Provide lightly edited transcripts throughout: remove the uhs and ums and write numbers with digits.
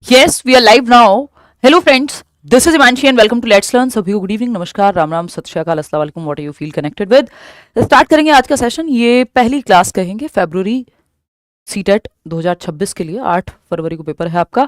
Yes, we are live now. Hello, friends. This is Imanshi and welcome to Let's Learn. सभी को good evening, नमस्कार, राम राम, सत श्री अकाल, अस्सलाम वालेकुम, what you feel connected with. Start करेंगे आज का सेशन। ये पहली क्लास कहेंगे फरवरी सीटेट 2026 के लिए। 8 फरवरी को पेपर है आपका।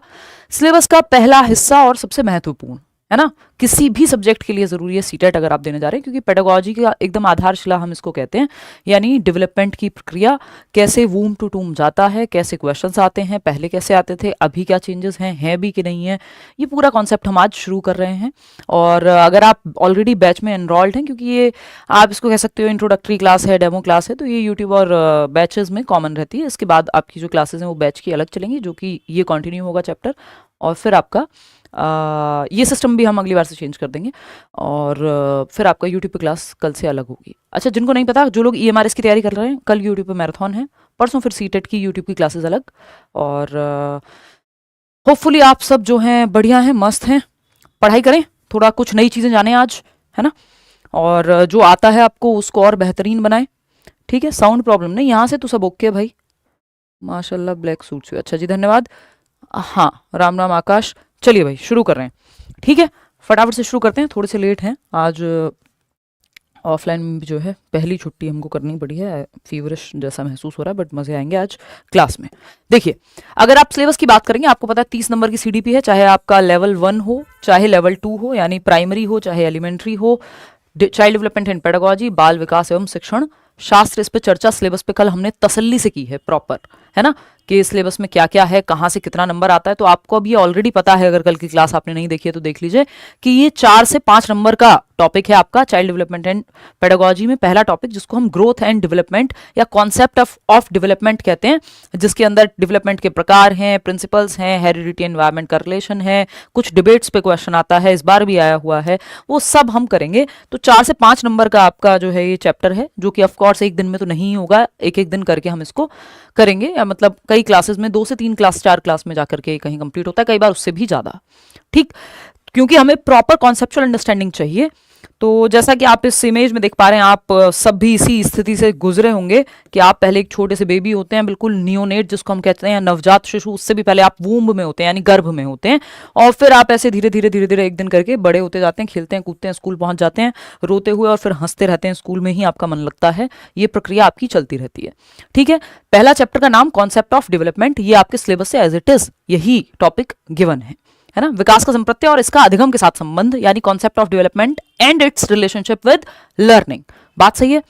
सिलेबस का पहला हिस्सा और सबसे महत्वपूर्ण है ना, किसी भी सब्जेक्ट के लिए ज़रूरी है सीटेट अगर आप देने जा रहे हैं, क्योंकि पेडागोजी का एकदम आधारशिला हम इसको कहते हैं, यानी डेवलपमेंट की प्रक्रिया, कैसे वूम टू टूम जाता है, कैसे क्वेश्चंस आते हैं, पहले कैसे आते थे, अभी क्या चेंजेस हैं भी कि नहीं है, ये पूरा कॉन्सेप्ट हम आज शुरू कर रहे हैं। और अगर आप ऑलरेडी बैच में एनरोल्ड हैं, क्योंकि ये आप इसको कह सकते हो इंट्रोडक्टरी क्लास है, डेमो क्लास है, तो ये यूट्यूब और बैचेज में कॉमन रहती है। इसके बाद आपकी जो क्लासेज हैं वो बैच की अलग चलेंगी, जो कि ये कंटिन्यू होगा चैप्टर, और फिर आपका ये सिस्टम भी हम अगली बार से चेंज कर देंगे, और फिर आपका यूट्यूब पे क्लास कल से अलग होगी। अच्छा, जिनको नहीं पता, जो लोग EMRS की तैयारी कर रहे हैं, कल यूट्यूब पे मैराथन है, परसों फिर सीटेट की यूट्यूब की क्लासेस अलग। और होपफुली आप सब जो हैं बढ़िया हैं, मस्त हैं, पढ़ाई करें, थोड़ा कुछ नई चीज़ें जानें आज, है ना, और जो आता है आपको उसको और बेहतरीन बनाएं। ठीक है, साउंड प्रॉब्लम नहीं, यहाँ से तो सब ओके भाई, माशाल्लाह, ब्लैक सूट से, अच्छा जी, धन्यवाद। हाँ, राम राम आकाश। चलिए भाई, शुरू कर रहे हैं। ठीक है, फटाफट से शुरू करते हैं, थोड़े से लेट हैं आज। ऑफलाइन में भी जो है पहली छुट्टी हमको करनी पड़ी है, फीवरिश जैसा महसूस हो रहा है, बट मज़े आएंगे आज क्लास में। देखिए, अगर आप सिलेबस की बात करेंगे, आपको पता है 30 नंबर की CDP है, चाहे आपका लेवल 1 हो, चाहे लेवल 2 हो, यानी प्राइमरी हो, चाहे एलिमेंट्री हो, चाइल्ड डेवलपमेंट एंड पेडागोजी, बाल विकास एवं शिक्षण शास्त्र। इस पे चर्चा सिलेबस पे कल हमने तसल्ली से की है प्रॉपर, है ना, कि सिलेबस में क्या क्या है, कहाँ से कितना नंबर आता है। तो आपको अब ये ऑलरेडी पता है, अगर कल की क्लास आपने नहीं देखी है तो देख लीजिए, कि ये 4 से 5 नंबर का टॉपिक है आपका चाइल्ड डेवलपमेंट एंड पेडागोजी में। पहला टॉपिक जिसको हम ग्रोथ एंड डेवलपमेंट या कॉन्सेप्ट ऑफ डेवलपमेंट कहते हैं, जिसके अंदर डेवलपमेंट के प्रकार हैं, प्रिंसिपल्स हैं, हेरिडिटी एनवायरमेंट का रिलेशन है, कुछ डिबेट्स पे क्वेश्चन आता है, इस बार भी आया हुआ है, वो सब हम करेंगे। तो 4 से 5 नंबर का आपका जो है ये चैप्टर है, जो कि ऑफकोर्स एक दिन में तो नहीं होगा, एक एक दिन करके हम इसको करेंगे, या मतलब कई क्लासेस में 2 से 3 क्लास 4 क्लास में जाकर के कहीं कंप्लीट होता है, कई बार उससे भी ज़्यादा। ठीक, क्योंकि हमें प्रॉपर कॉन्सेप्चुअल अंडरस्टैंडिंग चाहिए। तो जैसा कि आप इस इमेज में देख पा रहे हैं, आप सब भी इसी स्थिति से गुजरे होंगे कि आप पहले एक छोटे से बेबी होते हैं, बिल्कुल नियोनेट जिसको हम कहते हैं, नवजात शिशु, उससे भी पहले आप वूम्ब में होते हैं, यानी गर्भ में होते हैं, और फिर आप ऐसे धीरे धीरे एक दिन करके बड़े होते जाते हैं, खेलते हैं, कूदते हैं, स्कूल पहुंच जाते हैं रोते हुए, और फिर हंसते रहते हैं, स्कूल में ही आपका मन लगता है। ये प्रक्रिया आपकी चलती रहती है। ठीक है, पहला चैप्टर का नाम कॉन्सेप्ट ऑफ डेवलपमेंट, ये आपके सिलेबस से एज इट इज यही टॉपिक गिवन है ना। विकास का संप्रत्यय और इसका अधिगम के साथ संबंध, यानी concept of development and it's relationship with learning. बात सही है।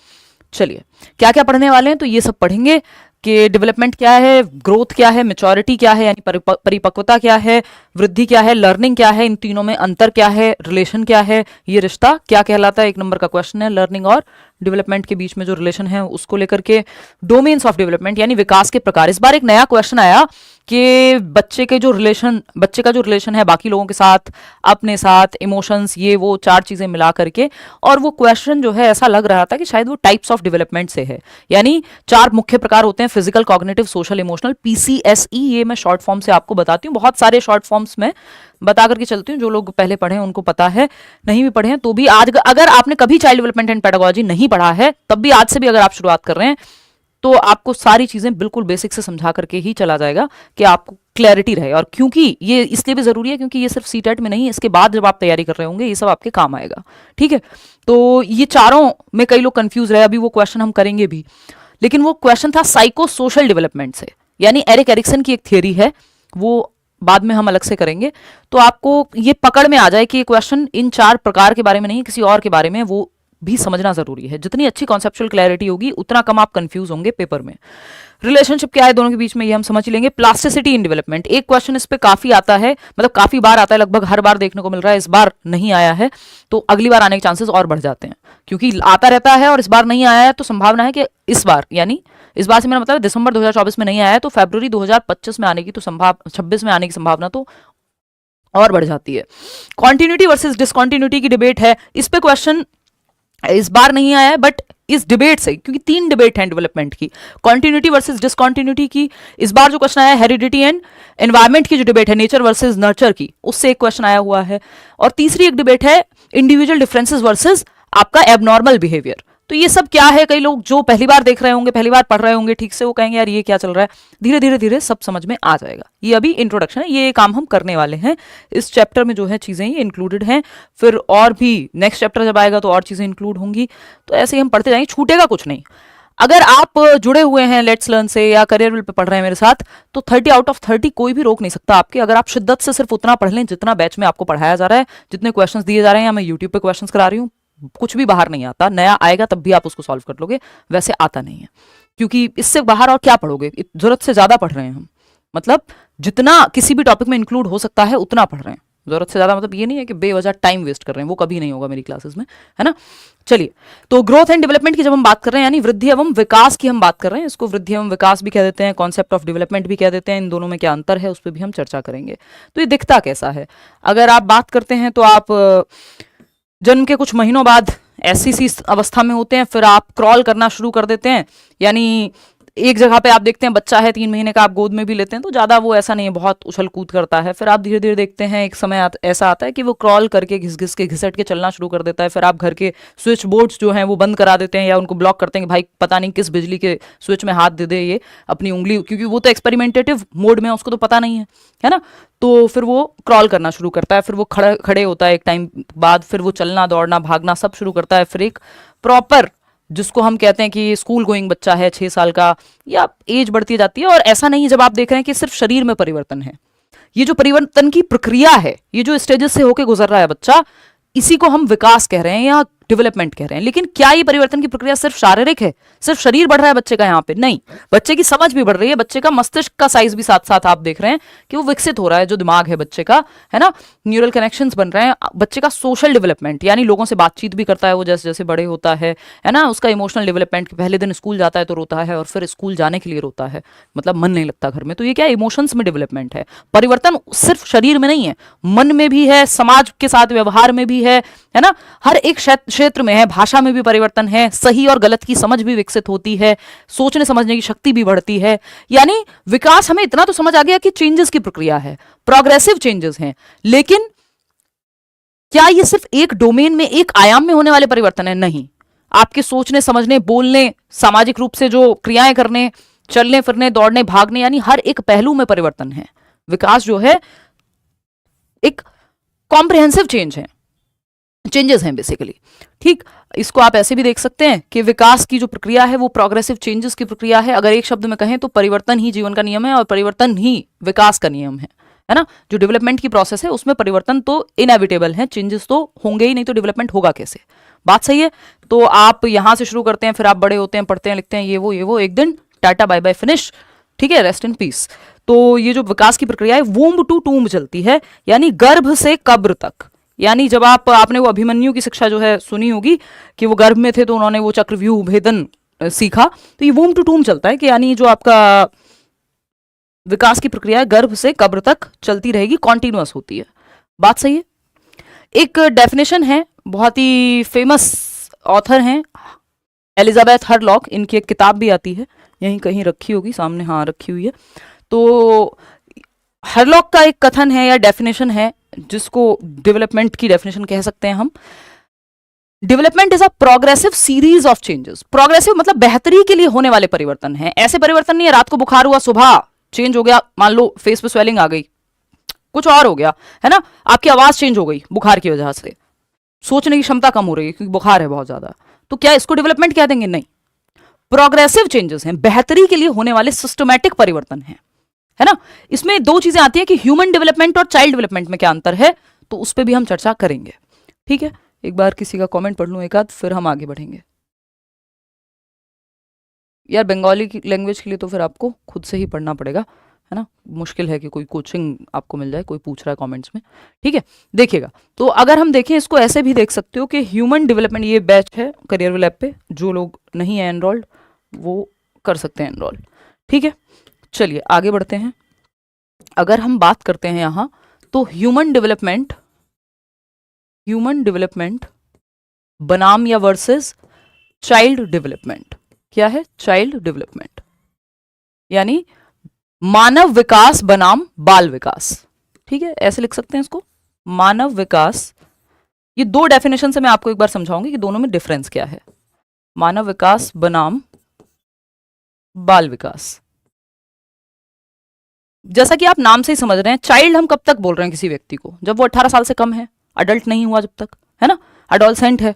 चलिए, क्या क्या पढ़ने वाले हैं, तो ये सब पढ़ेंगे कि डेवलपमेंट क्या है, ग्रोथ क्या है, मैच्योरिटी क्या है, यानी परिपक्वता क्या है, वृद्धि क्या है, लर्निंग क्या है, इन तीनों में अंतर क्या है, रिलेशन क्या है, ये रिश्ता क्या कहलाता है। 1 नंबर का क्वेश्चन है, लर्निंग और डेवलपमेंट के बीच में जो रिलेशन है उसको लेकर के। डोमेन्स ऑफ डेवलपमेंट, यानी विकास के प्रकार। इस बार एक नया क्वेश्चन आया कि बच्चे का जो रिलेशन है बाकी लोगों के साथ, अपने साथ, इमोशंस, ये वो 4 चीजें मिला करके, और वो क्वेश्चन जो है ऐसा लग रहा था कि शायद वो टाइप्स ऑफ डेवलपमेंट से है, यानी 4 मुख्य प्रकार होते हैं, physical, cognitive, social, emotional, PCSE। ये मैं शॉर्ट फॉर्म से आपको बताती हूँ, बहुत सारे शॉर्ट फॉर्म्स में बता करके चलती हूँ, जो लोग पहले पढ़े हैं उनको पता है, नहीं भी पढ़े हैं तो भी आज अगर आपने कभी चाइल्ड डेवलपमेंट एंड पेडागोजी नहीं पढ़ा है, तब भी आज से भी अगर आप शुरुआत कर रहे हैं, तो आपको सारी चीजें बिल्कुल बेसिक से समझा करके ही चला जाएगा कि आपको क्लैरिटी रहे। और क्योंकि ये इसलिए भी जरूरी है, क्योंकि ये सिर्फ सीटेट में नहीं, इसके बाद जब आप तैयारी कर रहे होंगे ये सब आपके काम आएगा। ठीक है, तो ये चारों में कई लोग कंफ्यूज रहे, अभी वो क्वेश्चन हम करेंगे भी, लेकिन वो क्वेश्चन था साइको सोशल डेवलपमेंट से, यानी एरिक एरिक्सन की एक थियरी है, वो बाद में हम अलग से करेंगे। तो आपको ये पकड़ में आ जाए कि ये क्वेश्चन इन 4 प्रकार के बारे में नहीं, किसी और के बारे में, वो भी समझना जरूरी है। जितनी अच्छी कॉन्सेप्चुअल क्लैरिटी होगी उतना कम आप कंफ्यूज होंगे पेपर में। रिलेशनशिप क्या है दोनों के बीच में, ये हम समझ लेंगे। प्लास्टिसिटी इन डेवलपमेंट, एक क्वेश्चन इस पे काफी आता है, मतलब काफी बार आता है, लगभग हर बार देखने को मिल रहा है, इस बार नहीं आया है तो अगली बार आने के चांसेस और बढ़ जाते हैं, क्योंकि आता रहता है और इस बार नहीं आया है, तो संभावना है कि इस बार, यानी इस बार से मेरा मतलब दिसंबर 2024 में नहीं आया है, तो फरवरी 2025 में आने की तो 26 में आने की संभावना तो और बढ़ जाती है। कॉन्टिन्यूटी वर्सेस डिसकॉन्टिन्यूटी की डिबेट है, इस पे क्वेश्चन इस बार नहीं आया है, बट इस डिबेट से, क्योंकि 3 डिबेट हैं डेवलपमेंट की, कॉन्टिन्यूटी वर्सेस डिसकॉन्टिन्यूटी की। इस बार जो क्वेश्चन आया हेरिडिटी एंड एनवायरमेंट की जो डिबेट है, नेचर वर्सेस नर्चर की, उससे एक क्वेश्चन आया हुआ है। और तीसरी एक डिबेट है इंडिविजुअल डिफरेंसेस वर्सेस आपका एबनॉर्मल बिहेवियर। तो ये सब क्या है, कई लोग जो पहली बार देख रहे होंगे, पहली बार पढ़ रहे होंगे ठीक से, वो कहेंगे यार ये क्या चल रहा है। धीरे धीरे धीरे सब समझ में आ जाएगा। ये अभी इंट्रोडक्शन है, ये काम हम करने वाले हैं इस चैप्टर में, जो है चीजें ये इंक्लूडेड हैं। फिर और भी नेक्स्ट चैप्टर जब आएगा तो और चीजें इंक्लूड होंगी। तो ऐसे ही हम पढ़ते जाएंगे, छूटेगा कुछ नहीं। अगर आप जुड़े हुए हैं लेट्स लर्न से या करियर विल पे पढ़ रहे हैं मेरे साथ, तो 30 आउट ऑफ 30 कोई भी रोक नहीं सकता आपके। अगर आप शिद्दत से सिर्फ उतना पढ़ लें जितना बैच में आपको पढ़ाया जा रहा है, जितने क्वेश्चंस दिए जा रहे हैं, या मैं यूट्यूब पे क्वेश्चंस करा रही हूँ, कुछ भी बाहर नहीं आता। नया आएगा तब भी आप उसको सॉल्व कर लोगे, वैसे आता नहीं है। क्योंकि इससे बाहर और क्या पढ़ोगे, जरूरत से ज्यादा पढ़ रहे हैं हम। मतलब जितना किसी भी टॉपिक में इंक्लूड हो सकता है उतना पढ़ रहे हैं। जरूरत से ज्यादा मतलब ये नहीं है कि बेवजह टाइम वेस्ट कर रहे हैं, वो कभी नहीं होगा मेरी क्लासेस में, है ना। चलिए, तो ग्रोथ एंड डेवलपमेंट की जब हम बात कर रहे हैं, यानी वृद्धि एवं विकास की हम बात कर रहे हैं, इसको वृद्धि एवं विकास भी कह देते हैं, कॉन्सेप्ट ऑफ डेवलपमेंट भी कह देते हैं। इन दोनों में क्या अंतर है उस पर भी हम चर्चा करेंगे। तो ये दिखता कैसा है, अगर आप बात करते हैं तो आप जन्म के कुछ महीनों बाद ऐसी सी अवस्था में होते हैं, फिर आप क्रॉल करना शुरू कर देते हैं। यानी एक जगह पे आप देखते हैं बच्चा है 3 महीने का, आप गोद में भी लेते हैं तो ज्यादा वो ऐसा नहीं है, बहुत उछल कूद करता है। फिर आप धीरे धीरे देखते हैं एक समय ऐसा आता है कि वो क्रॉल करके घिस घिस के घिसट के चलना शुरू कर देता है। फिर आप घर के स्विच बोर्ड्स जो हैं वो बंद करा देते हैं या उनको ब्लॉक करते हैं कि भाई पता नहीं किस बिजली के स्विच में हाथ दे दे ये अपनी उंगली, क्योंकि वो तो एक्सपेरिमेंटेटिव मोड में है, उसको तो पता नहीं है ना। तो फिर वो क्रॉल करना शुरू करता है, फिर वो खड़े होता है एक टाइम बाद, फिर वो चलना दौड़ना भागना सब शुरू करता है। फिर एक प्रॉपर, जिसको हम कहते हैं कि स्कूल गोइंग बच्चा है 6 साल का, या एज बढ़ती जाती है। और ऐसा नहीं जब आप देख रहे हैं कि सिर्फ शरीर में परिवर्तन है, ये जो परिवर्तन की प्रक्रिया है, ये जो स्टेजेस से होकर गुजर रहा है बच्चा, इसी को हम विकास कह रहे हैं या डेवलपमेंट कह रहे हैं। लेकिन क्या ये परिवर्तन की प्रक्रिया सिर्फ शारीरिक है, सिर्फ शरीर बढ़ रहा है बच्चे का? यहाँ पे नहीं, बच्चे की समझ भी बढ़ रही है, बच्चे का मस्तिष्क का साइज भी साथ साथ आप देख रहे हैं कि वो विकसित हो रहा है, जो दिमाग है बच्चे का, है ना, न्यूरल कनेक्शंस बन रहे हैं। बच्चे का सोशल डेवलपमेंट, यानी लोगों से बातचीत भी करता है वो जैसे जैसे बड़े होता है ना। उसका इमोशनल डेवलपमेंट, पहले दिन स्कूल जाता है तो रोता है और फिर स्कूल जाने के लिए रोता है, मतलब मन नहीं लगता घर में। तो ये क्या इमोशंस में डेवलपमेंट है। परिवर्तन सिर्फ शरीर में नहीं है, मन में भी है, समाज के साथ व्यवहार में भी है ना, हर एक क्षेत्र में है। भाषा में भी परिवर्तन है, सही और गलत की समझ भी विकसित होती है, सोचने समझने की शक्ति भी बढ़ती है। यानी विकास, हमें इतना तो समझ आ गया कि चेंजेस की प्रक्रिया है, प्रोग्रेसिव चेंजेस हैं। लेकिन क्या ये सिर्फ एक डोमेन में, एक आयाम में होने वाले परिवर्तन है? नहीं, आपके सोचने समझने, बोलने, सामाजिक रूप से जो क्रियाएं करने, चलने फिरने, दौड़ने भागने, यानी हर एक पहलू में परिवर्तन है। विकास जो है एक कॉम्प्रिहेंसिव चेंजेस हैं बेसिकली। ठीक, इसको आप ऐसे भी देख सकते हैं कि विकास की जो प्रक्रिया है वो प्रोग्रेसिव चेंजेस की प्रक्रिया है। अगर एक शब्द में कहें तो परिवर्तन ही जीवन का नियम है और परिवर्तन ही विकास का नियम है ना। जो डेवलपमेंट की प्रोसेस है उसमें परिवर्तन तो इनएविटेबल है, चेंजेस तो होंगे ही, नहीं तो डेवलपमेंट होगा कैसे? बात सही है। तो आप यहां से शुरू करते हैं, फिर आप बड़े होते हैं, पढ़ते हैं, लिखते हैं, ये वो, एक दिन टाटा बाय बाय फिनिश, ठीक है, रेस्ट इन पीस। तो ये जो विकास की प्रक्रिया है वूम्ब टू टूम्ब चलती है, यानी गर्भ से कब्र तक। यानी जब आपने वो अभिमन्यु की शिक्षा जो है सुनी होगी कि वो गर्भ में थे तो उन्होंने वो चक्रव्यूह भेदन सीखा, तो ये वूम्ब टू टूम्ब चलता है कि यानी जो आपका विकास की प्रक्रिया है गर्भ से कब्र तक चलती रहेगी, कॉन्टिन्यूअस होती है। बात सही है। एक डेफिनेशन है, बहुत ही फेमस ऑथर हैं एलिजाबेथ हरलॉक, इनकी एक किताब भी आती है, यहीं कहीं रखी होगी सामने, हाँ रखी हुई है। तो हरलॉक का एक कथन है या डेफिनेशन है, जिसको डेवलपमेंट की डेफिनेशन कह सकते हैं हम। Development is a progressive series of changes. Progressive मतलब बेहतरी के लिए होने वाले परिवर्तन हैं। ऐसे परिवर्तन नहीं है रात को बुखार हुआ, सुबह चेंज हो गया, मान लो फेस पे स्वेलिंग आ गई, कुछ और हो गया, है ना, आपकी आवाज चेंज हो गई बुखार की वजह से, सोचने की क्षमता कम हो रही है क्योंकि बुखार है बहुत ज्यादा, तो क्या इसको डेवलपमेंट कह देंगे? नहीं, प्रोग्रेसिव चेंजेस हैं, बेहतरी के लिए होने वाले सिस्टमैटिक परिवर्तन हैं, है ना। इसमें 2 चीजें आती हैं कि ह्यूमन डेवलपमेंट और चाइल्ड डेवलपमेंट में क्या अंतर है, तो उस पर भी हम चर्चा करेंगे। ठीक है, एक बार किसी का कमेंट पढ़ लूं एक आध, फिर हम आगे बढ़ेंगे। यार बंगाली की लैंग्वेज के लिए तो फिर आपको खुद से ही पढ़ना पड़ेगा, है ना, मुश्किल है कि कोई कोचिंग आपको मिल जाए, कोई पूछ रहा है कमेंट्स में। ठीक है, देखिएगा, तो अगर हम देखें इसको ऐसे भी देख सकते हो कि ह्यूमन डेवलपमेंट, ये बैच है करियर विल ऐप पे, जो लोग नहीं है एनरोल्ड वो कर सकते हैं एनरोल। ठीक है, चलिए आगे बढ़ते हैं। अगर हम बात करते हैं यहां तो ह्यूमन डेवलपमेंट बनाम या वर्सेस चाइल्ड डेवलपमेंट। क्या है? चाइल्ड डेवलपमेंट, यानी मानव विकास बनाम बाल विकास। ठीक है, ऐसे लिख सकते हैं इसको, मानव विकास। ये 2 डेफिनेशन से मैं आपको एक बार समझाऊंगी कि दोनों में डिफरेंस क्या है। मानव विकास बनाम बाल विकास। जैसा कि आप नाम से ही समझ रहे हैं, चाइल्ड हम कब तक बोल रहे हैं किसी व्यक्ति को? जब वो 18 साल से कम है, अडल्ट नहीं हुआ जब तक, है ना, अडोलसेंट है,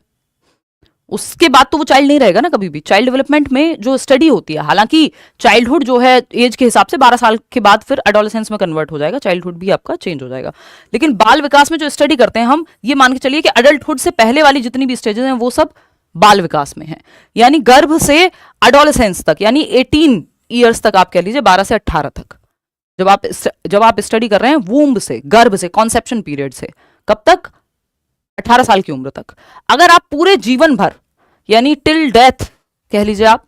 उसके बाद तो वो चाइल्ड नहीं रहेगा ना कभी भी। चाइल्ड डेवलपमेंट में जो स्टडी होती है, हालांकि चाइल्डहुड जो है एज के हिसाब से 12 साल के बाद फिर एडोलेसेंस में कन्वर्ट हो जाएगा, चाइल्डहुड भी आपका चेंज हो जाएगा। लेकिन बाल विकास में जो स्टडी करते हैं हम, ये मान के चलिए कि अडल्टहुड से पहले वाली जितनी भी स्टेजेस हैं वो सब बाल विकास में है। यानी गर्भ से एडोलेसेंस तक, यानी 18 ईयर्स तक, आप कह लीजिए 12 से 18 तक, जब आप स्टडी कर रहे हैं वूम्ब से, गर्भ से, कॉन्सेप्शन पीरियड से, कब तक? 18 साल की उम्र तक। अगर आप पूरे जीवन भर, यानी टिल डेथ कह लीजिए आप,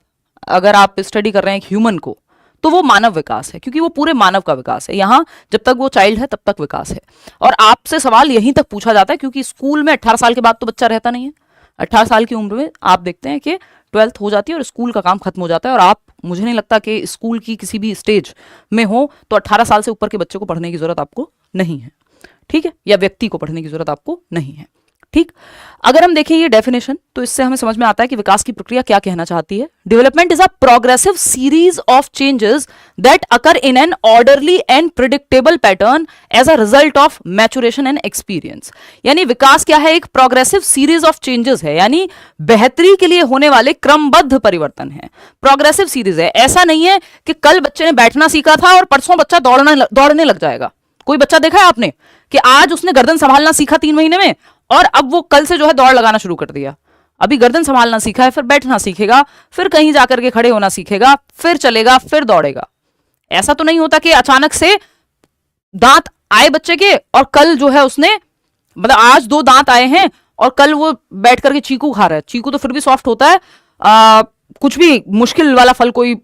अगर आप स्टडी कर रहे हैं एक ह्यूमन को, तो वो मानव विकास है, क्योंकि वो पूरे मानव का विकास है। यहां जब तक वो चाइल्ड है तब तक विकास है। और आपसे सवाल यहीं तक पूछा जाता है, क्योंकि स्कूल में 18 साल के बाद तो बच्चा रहता नहीं है। 18 साल की उम्र में आप देखते हैं कि 12th हो जाती है और स्कूल का काम खत्म हो जाता है। और आप, मुझे नहीं लगता कि स्कूल की किसी भी स्टेज में हो तो 18 साल से ऊपर के बच्चे को पढ़ने की जरूरत आपको नहीं है, ठीक है, या व्यक्ति को पढ़ने की जरूरत आपको नहीं है, ठीक। अगर हम देखें ये डेफिनेशन, तो इससे हमें समझ में आता है कि विकास की प्रक्रिया क्या कहना चाहती है। Development is a progressive series of changes that occur in an orderly and predictable pattern as a result of maturation and experience. यानी विकास क्या है? एक प्रोग्रेसिव सीरीज ऑफ चेंजेस है, यानी बेहतरी के लिए होने वाले क्रमबद्ध परिवर्तन है। प्रोग्रेसिव सीरीज है, ऐसा नहीं है कि कल बच्चे ने बैठना सीखा था और परसों बच्चा दौड़ने लग जाएगा। कोई बच्चा देखा है आपने कि आज उसने गर्दन संभालना सीखा 3 महीने में और अब वो कल से जो है दौड़ लगाना शुरू कर दिया? अभी गर्दन संभालना सीखा है, फिर बैठना सीखेगा, फिर कहीं जाकर के खड़े होना सीखेगा, फिर चलेगा, फिर दौड़ेगा। ऐसा तो नहीं होता कि अचानक से दांत आए बच्चे के और कल जो है उसने, मतलब आज 2 दांत आए हैं और कल वो बैठ करके चीकू खा रहा है। चीकू तो फिर भी सॉफ्ट होता है, कुछ भी मुश्किल वाला फल कोई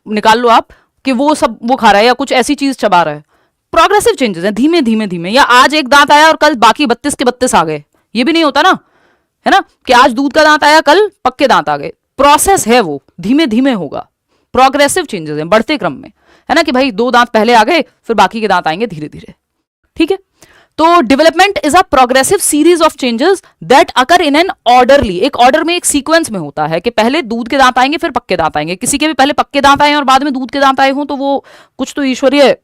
निकाल लो आप, कि वो सब वो खा रहा है, या कुछ ऐसी चीज चबा रहा है। प्रोग्रेसिव चेंजेस हैं, धीमे धीमे धीमे। या आज एक दांत आया और कल बाकी 32 के 32 आ गए, ये भी नहीं होता ना, है ना, कि आज दूध का दांत आया कल पक्के दांत आ गए। प्रोसेस है, वो धीमे धीमे होगा। प्रोग्रेसिव चेंजेस हैं, बढ़ते क्रम में, है ना, कि भाई 2 दांत पहले आ गए, फिर बाकी के दांत आएंगे धीरे धीरे, ठीक है। तो development is a progressive series of changes that occur in an orderly, एक ऑर्डर में, एक सीक्वेंस में होता है, कि पहले दूध के दांत आएंगे फिर पक्के दांत आएंगे। किसी के भी पहले पक्के दांत आए और बाद में दूध के दांत आए हों तो वो कुछ तो ईश्वरीय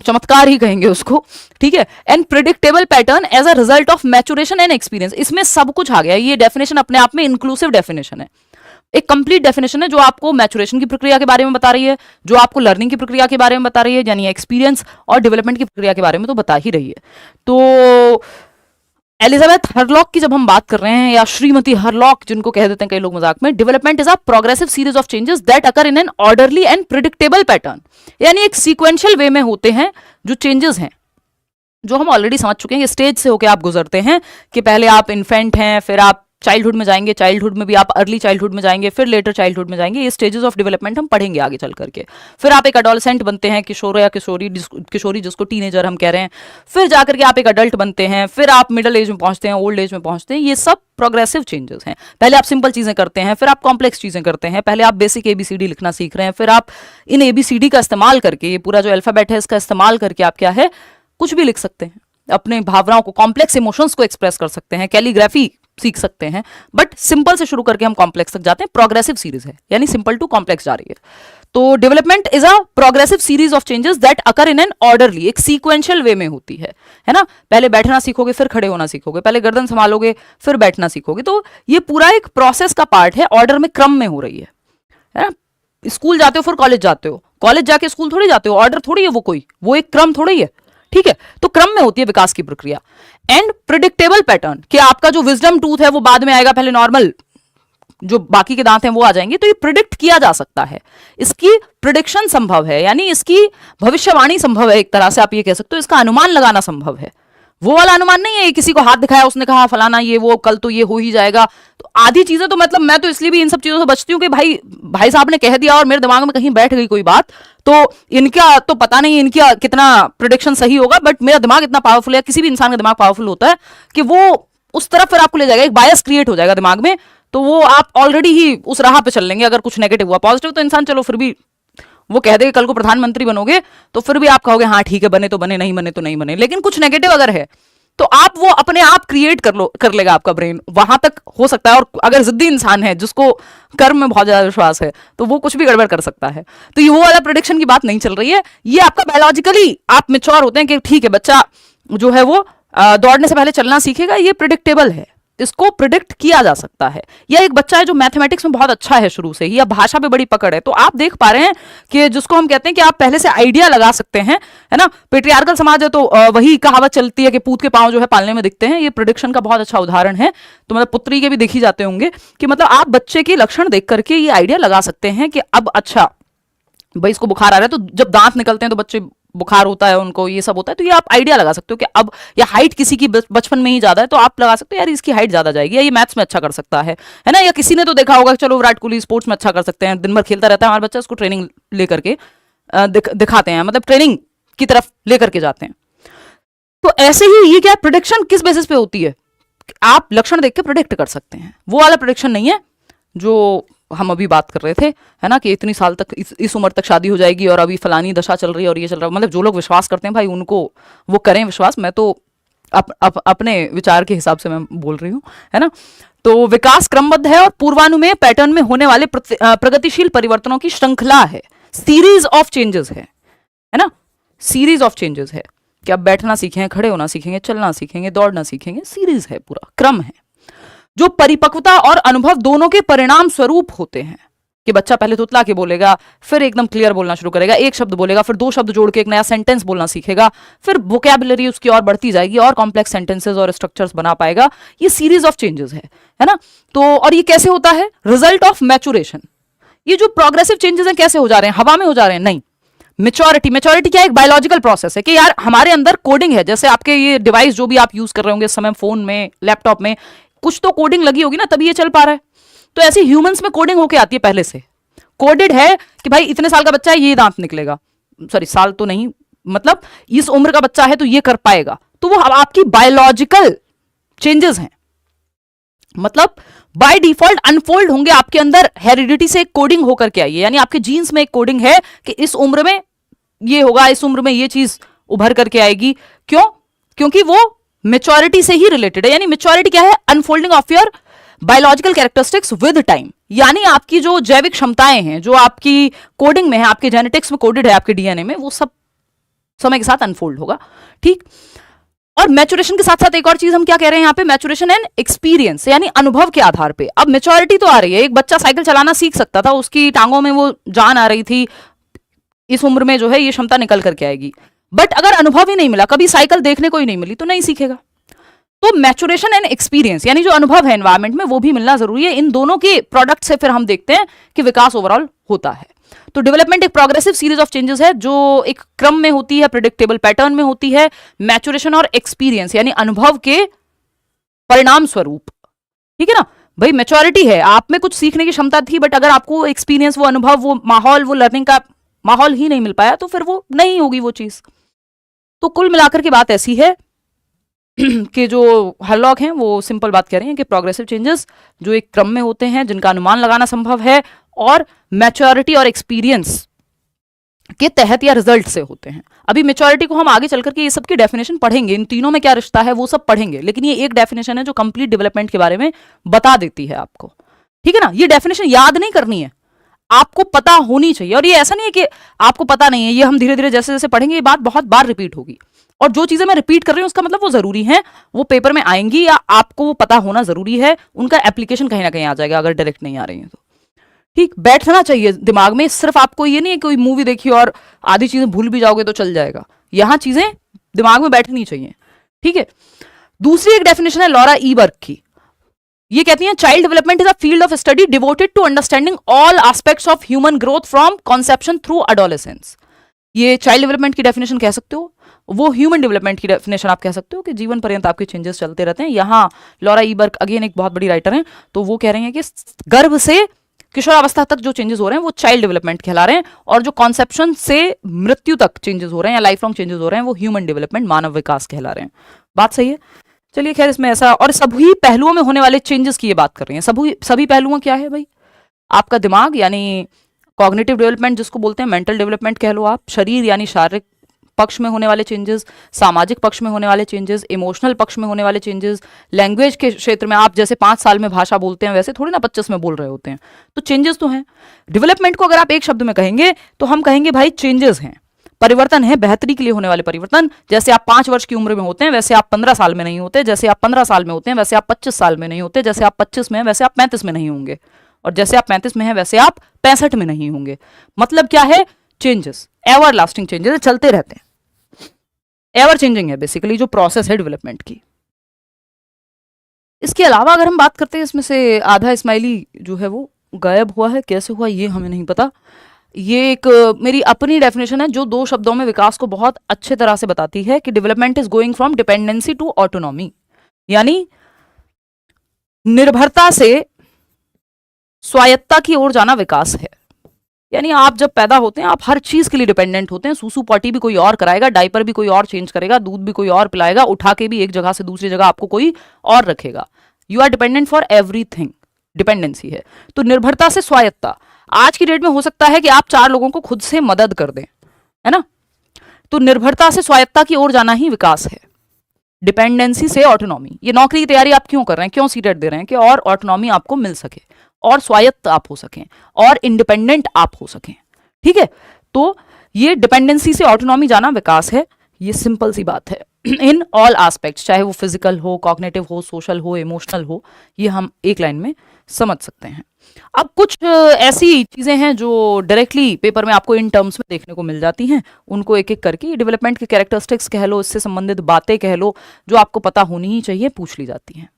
चमत्कार ही कहेंगे उसको, ठीक है। And predictable pattern as a result of maturation and experience. इसमें सब कुछ आ गया। ये डेफिनेशन अपने आप में इंक्लूसिव डेफिनेशन है, एक कंप्लीट डेफिनेशन है, जो आपको मैचुरेशन की प्रक्रिया के बारे में बता रही है, जो आपको लर्निंग की प्रक्रिया के बारे में बता रही है, यानी एक्सपीरियंस और डेवलपमेंट की प्रक्रिया के बारे में तो बता ही रही है। तो एलिजाबेथ हरलॉक की जब हम बात कर रहे हैं, या श्रीमती हरलॉक जिनको कह देते हैं कई लोग मजाक में, development is a progressive series of changes that occur in an orderly and predictable pattern. यानी एक सीक्वेंशियल वे में होते हैं जो चेंजेस हैं, जो हम ऑलरेडी समझ चुके हैं। स्टेज से होकर आप गुजरते हैं, कि पहले आप इन्फेंट हैं, फिर आप चाइल्डहुड में जाएंगे, चाइल्डहुड में भी आप अर्ली चाइल्डहुड में जाएंगे, फिर लेटर चाइल्डहुड में जाएंगे। ये स्टेजेस ऑफ डेवलपमेंट हम पढ़ेंगे आगे चल करके। फिर आप एक एडोलसेंट बनते हैं, किशोर या किशोरी जिसको टीनेजर हम कह रहे हैं। फिर जाकर के आप एक अडल्ट बनते हैं, फिर आप मिडिल एज में पहुंचते हैं, ओल्ड एज में पहुंचते हैं। ये सब प्रोग्रेसिव चेंजेस हैं। पहले आप सिंपल चीजें करते हैं, फिर आप कॉम्प्लेक्स चीजें करते हैं। पहले आप बेसिक ABCD लिखना सीख रहे हैं, फिर आप इन ABCD का इस्तेमाल करके, ये पूरा जो अल्फाबेट है इसका इस्तेमाल करके आप क्या है, कुछ भी लिख सकते हैं, अपने भावनाओं को, कॉम्प्लेक्स इमोशंस को एक्सप्रेस कर सकते हैं, कैलीग्राफी सीख सकते हैं। बट सिंपल से शुरू करके हम कॉम्प्लेक्स तक जाते हैं। प्रोग्रेसिव सीरीज है, यानी सिंपल टू कॉम्प्लेक्स जा रही है। तो development is a progressive series of changes that occur in an orderly, एक सीक्वेंशियल वे में होती है ना। पहले बैठना सीखोगे, फिर खड़े होना सीखोगे, पहले गर्दन संभालोगे, फिर बैठना सीखोगे। तो ये पूरा एक प्रोसेस का पार्ट है, ऑर्डर में, क्रम में हो रही है ना। स्कूल जाते हो फिर कॉलेज जाते हो, कॉलेज जाके स्कूल थोड़ी जाते हो, ऑर्डर थोड़ी है वो एक क्रम थोड़ी है, ठीक है। तो क्रम में होती है विकास की प्रक्रिया। एंड प्रिडिक्टेबल पैटर्न, कि आपका जो विजडम टूथ है वो बाद में आएगा, पहले नॉर्मल जो बाकी के दांत हैं वो आ जाएंगे। तो ये प्रिडिक्ट किया जा सकता है, इसकी प्रिडिक्शन संभव है, यानी इसकी भविष्यवाणी संभव है। एक तरह से आप ये कह सकते हो, इसका अनुमान लगाना संभव है। वो वाला अनुमान नहीं है किसी को हाथ दिखाया, उसने कहा फलाना ये वो, कल तो ये हो ही जाएगा। तो आधी चीजें तो, मतलब मैं तो इसलिए भी इन सब चीजों से बचती हूँ कि भाई साहब ने कह दिया और मेरे दिमाग में कहीं बैठ गई कोई बात, तो इनका तो पता नहीं इनका कितना प्रिडिक्शन सही होगा, बट मेरा दिमाग इतना पावरफुल है, किसी भी इंसान का दिमाग पावरफुल होता है कि वो उस तरफ फिर आपको ले जाएगा, एक बायस क्रिएट हो जाएगा दिमाग में। तो वो आप ऑलरेडी ही उस राह पे चल लेंगे। अगर कुछ नेगेटिव हुआ, पॉजिटिव तो इंसान चलो फिर भी वो कह दे कल को प्रधानमंत्री बनोगे, तो फिर भी आप कहोगे हाँ ठीक है, बने तो बने, नहीं बने तो नहीं बने। लेकिन कुछ नेगेटिव अगर है तो आप वो अपने आप क्रिएट कर लेगा आपका ब्रेन, वहां तक हो सकता है। और अगर जिद्दी इंसान है जिसको कर्म में बहुत ज्यादा विश्वास है तो वो कुछ भी गड़बड़ कर सकता है। तो ये वो वाला प्रेडिक्शन की बात नहीं चल रही है, ये आपका बायोलॉजिकली आप मेच्योर होते हैं कि ठीक है बच्चा जो है वो दौड़ने से पहले चलना सीखेगा, ये प्रिडिक्टेबल है, इसको प्रिडिक्ट किया जा सकता है। या एक बच्चा है जो मैथमेटिक्स में बहुत अच्छा है शुरू से ही, या भाषा पे बड़ी पकड़ है, तो आप देख पा रहे हैं कि जिसको हम कहते हैं कि आप पहले से आइडिया लगा सकते हैं, है ना। पेट्रियार्कल समाज है तो वही कहावत चलती है कि पूत के पांव जो है पालने में दिखते हैं, ये प्रिडिक्शन का बहुत अच्छा उदाहरण है। तो मतलब पुत्री के भी देखी जाते होंगे कि मतलब आप बच्चे के लक्षण देख करके ये आइडिया लगा सकते हैं कि अब अच्छा भाई इसको बुखार आ रहा है, तो जब दांत निकलते हैं तो बच्चे बुखार होता है उनको, ये सब होता है, तो ये आप आइडिया लगा सकते हो कि अब, या हाइट किसी की बचपन में ही ज्यादा है तो आप लगा सकते हो यार इसकी हाइट ज्यादा जाएगी, या ये मैथ्स में अच्छा कर सकता है ना। या किसी ने तो देखा होगा चलो विराट कोहली स्पोर्ट्स में अच्छा कर सकते हैं, दिन भर खेलता रहता है हमारा बच्चा, उसको ट्रेनिंग लेकर के दिखाते हैं, मतलब ट्रेनिंग की तरफ लेकर के जाते हैं। तो ऐसे ही ये क्या प्रोडिक्शन किस बेसिस पे होती है, आप लक्षण देख के प्रोडिक्ट कर सकते हैं। वो वाला प्रोडिक्शन नहीं है जो हम अभी बात कर रहे थे, है ना, कि इतनी साल तक इस उम्र तक शादी हो जाएगी और अभी फलानी दशा चल रही है और ये चल रहा है। मतलब जो लोग विश्वास करते हैं भाई उनको वो करें विश्वास, मैं तो अपने विचार के हिसाब से मैं बोल रही हूँ, है ना। तो विकास क्रमबद्ध है और पूर्वानुमेय पैटर्न में होने वाले प्रगतिशील परिवर्तनों की श्रृंखला है, सीरीज ऑफ चेंजेस है ना, सीरीज ऑफ चेंजेस है कि अब बैठना सीखेंगे, खड़े होना सीखेंगे, चलना सीखेंगे, दौड़ना सीखेंगे, सीरीज है, पूरा क्रम है, जो परिपक्वता और अनुभव दोनों के परिणाम स्वरूप होते हैं। कि बच्चा पहले तुतला के बोलेगा, फिर एकदम क्लियर बोलना शुरू करेगा, एक शब्द बोलेगा, फिर दो शब्द जोड़ के एक नया सेंटेंस बोलना सीखेगा, फिर वोकैबुलरी उसकी और बढ़ती जाएगी और कॉम्प्लेक्स सेंटेंसेस और स्ट्रक्चर्स बना पाएगा। ये सीरीज ऑफ चेंजेस है ना। तो और ये कैसे होता है, रिजल्ट ऑफ मैचुरेशन। ये जो प्रोग्रेसिव चेंजेस हैं कैसे हो जा रहे हैं, हवा में हो जा रहे हैं, नहीं, मेच्योरिटी क्या है, एक बायोलॉजिकल प्रोसेस है कि यार हमारे अंदर कोडिंग है। जैसे आपके ये डिवाइस जो भी आप यूज कर रहे होंगे इस समय, फोन में, लैपटॉप में, कुछ तो कोडिंग लगी होगी ना, तभी ये चल पा रहा है। तो ऐसे ह्यूमंस में कोडिंग होके आती है, पहले से कोडेड है कि भाई इतने साल का बच्चा है ये दांत निकलेगा, सॉरी साल तो नहीं, मतलब इस उम्र का बच्चा है तो ये कर पाएगा। तो वो आपकी बायोलॉजिकल चेंजेस हैं, मतलब बाय डिफॉल्ट अनफोल्ड होंगे आपके अंदर, हेरिडिटी से एक कोडिंग होकर के आई है, यानी आपके जीन्स में एक कोडिंग है कि इस उम्र में ये होगा, इस उम्र में ये चीज उभर करके आएगी। क्यों? क्योंकि वो मेच्योरिटी से ही रिलेटेड है। यानी मेच्योरिटी क्या है, unfolding of your biological characteristics with time, यानी आपकी जो जैविक क्षमताएं हैं, जो आपकी कोडिंग में है, आपके जेनेटिक्स में कोडेड है, आपके डीएनए में, वो सब समय के साथ अनफोल्ड होगा। ठीक। और मैचुरेशन के साथ साथ एक और चीज हम क्या कह रहे हैं यहाँ पे, मैचुरेशन एंड एक्सपीरियंस, यानी अनुभव के आधार पे अब मेच्योरिटी तो आ रही है। एक बच्चा साइकिल चलाना सीख सकता था, उसकी टांगों में वो जान आ रही थी, इस उम्र में जो है ये क्षमता निकल करके आएगी। बट अगर अनुभव ही नहीं मिला, कभी साइकिल देखने को ही नहीं मिली, तो नहीं सीखेगा। तो मैचुरेशन एंड एक्सपीरियंस, यानी जो अनुभव है एनवायरमेंट में, वो भी मिलना जरूरी है। इन दोनों के प्रोडक्ट से फिर हम देखते हैं कि विकास ओवरऑल होता है। तो डेवलपमेंट एक प्रोग्रेसिव सीरीज ऑफ चेंजेस है जो एक क्रम में होती है, प्रेडिक्टेबल पैटर्न में होती है। मैचुरेशन और एक्सपीरियंस यानी अनुभव के परिणाम स्वरूप, ठीक है ना। भाई मैच्योरिटी है, आप में कुछ सीखने की क्षमता थी, बट अगर आपको एक्सपीरियंस, वो अनुभव, वो माहौल, वो लर्निंग का माहौल ही नहीं मिल पाया, तो फिर वो नहीं होगी वो चीज। तो कुल मिलाकर के बात ऐसी है कि जो हरलॉक हैं वो सिंपल बात कह रहे हैं कि प्रोग्रेसिव चेंजेस जो एक क्रम में होते हैं, जिनका अनुमान लगाना संभव है, और मैच्योरिटी और एक्सपीरियंस के तहत या रिजल्ट से होते हैं। अभी मैच्योरिटी को हम आगे चल करके ये सब की डेफिनेशन पढ़ेंगे, इन तीनों में क्या रिश्ता है वो सब पढ़ेंगे, लेकिन ये एक डेफिनेशन है जो कंप्लीट डेवलपमेंट के बारे में बता देती है आपको, ठीक है ना। ये डेफिनेशन याद नहीं करनी है, आपको पता होनी चाहिए। और ये ऐसा नहीं है कि आपको पता नहीं है, ये हम धीरे धीरे जैसे जैसे पढ़ेंगे ये बात बहुत बार रिपीट होगी। और जो चीजें मैं रिपीट कर रही हूं उसका मतलब वो जरूरी है, वो पेपर में आएंगी, या आपको वो पता होना जरूरी है, उनका एप्लीकेशन कहीं ना कहीं आ जाएगा अगर डायरेक्ट नहीं आ रही है तो। ठीक, बैठना चाहिए दिमाग में, सिर्फ आपको ये नहीं है कोई मूवी देखी और आधी चीजें भूल भी जाओगे तो चल जाएगा, यहां चीजें दिमाग में बैठनी चाहिए, ठीक है। दूसरी एक डेफिनेशन है लॉरा ईबर्ग की, ये कहती हैं child development is a field of study devoted to understanding all aspects of human growth from conception through adolescence. ये चाइल्ड डेवलपमेंट की डेफिनेशन कह सकते हो, वो ह्यूमन डेवलपमेंट की डेफिनेशन आप कह सकते हो कि जीवन पर्यंत आपके चेंजेस चलते रहते हैं। यहाँ लॉरा ईबर्ग अगेन एक बहुत बड़ी राइटर हैं, तो वो कह रहे हैं कि गर्भ से किशोरावस्था तक जो चेंजेस हो रहे हैं वो चाइल्ड डेवलपमेंट कहला रहे हैं, और जो कॉन्सेप्शन से मृत्यु तक चेंजेस हो रहे हैं या लाइफ लॉन्ग चेंजेस हो रहे हैं वो ह्यूमन डेवलपमेंट, मानव विकास कहला रहे हैं। बात सही है। चलिए खैर, इसमें ऐसा, और सभी पहलुओं में होने वाले चेंजेस की ये बात कर रही हैं। सभी पहलुओं क्या है भाई, आपका दिमाग यानी कॉग्निटिव डेवलपमेंट जिसको बोलते हैं, मेंटल डेवलपमेंट कह लो आप, शरीर यानी शारीरिक पक्ष में होने वाले चेंजेस, सामाजिक पक्ष में होने वाले चेंजेस, इमोशनल पक्ष में होने वाले चेंजेस, लैंग्वेज के क्षेत्र में आप जैसे 5 साल में भाषा बोलते हैं वैसे थोड़ी ना 25 में बोल रहे होते हैं, तो चेंजेस तो हैं। डेवलपमेंट को अगर आप एक शब्द में कहेंगे तो हम कहेंगे भाई चेंजेस हैं, परिवर्तन है, बेहतरी के लिए होने वाले परिवर्तन। जैसे आप 5 वर्ष की उम्र में होते हैं वैसे आप 15 साल में नहीं होते, जैसे आप 15 साल में होते हैं वैसे आप 25 साल में नहीं होते, जैसे आप 25 में हैं वैसे आप 35 में नहीं होंगे, और जैसे आप 35 में हैं वैसे आप 65 में नहीं होंगे। मतलब क्या है? चेंजेस, एवर लास्टिंग चेंजेस चलते रहते हैं, एवर चेंजिंग है बेसिकली जो प्रोसेस है डेवलपमेंट की। इसके अलावा अगर हम बात करते हैं, इसमें से आधा इस्माइली जो है वो गायब हुआ है, कैसे हुआ ये हमें नहीं पता। ये एक मेरी अपनी डेफिनेशन है जो 2 शब्दों में विकास को बहुत अच्छे तरह से बताती है कि development is going from dependency to autonomy, यानी निर्भरता से स्वायत्ता की ओर जाना विकास है। यानी आप जब पैदा होते हैं आप हर चीज के लिए डिपेंडेंट होते हैं, सूसू पॉटी भी कोई और कराएगा, डायपर भी कोई और चेंज करेगा, दूध भी कोई और पिलाएगा, उठा के भी एक जगह से दूसरी जगह आपको कोई और रखेगा। You are dependent for everything, dependency है। तो निर्भरता से स्वायत्ता, आज की डेट में हो सकता है कि आप 4 लोगों को खुद से मदद कर दें, है ना। तो निर्भरता से स्वायत्ता की ओर जाना ही विकास है, डिपेंडेंसी से ऑटोनॉमी। ये नौकरी की तैयारी आप क्यों कर रहे हैं, क्यों सीटेट दे रहे हैं? कि और ऑटोनॉमी आपको मिल सके, और स्वायत्त आप हो सकें, और इंडिपेंडेंट आप हो सकें, ठीक है। तो ये डिपेंडेंसी से ऑटोनॉमी जाना विकास है, ये सिंपल सी बात है इन ऑल एस्पेक्ट्स, चाहे वो फिजिकल हो, कॉग्निटिव हो, सोशल हो, इमोशनल हो, ये हम एक लाइन में समझ सकते हैं। अब कुछ ऐसी चीजें हैं जो डायरेक्टली पेपर में आपको इन टर्म्स में देखने को मिल जाती हैं, उनको एक एक करके डेवलपमेंट के कैरेक्टरिस्टिक्स कह लो, इससे संबंधित बातें कह लो, जो आपको पता होनी ही चाहिए, पूछ ली जाती हैं।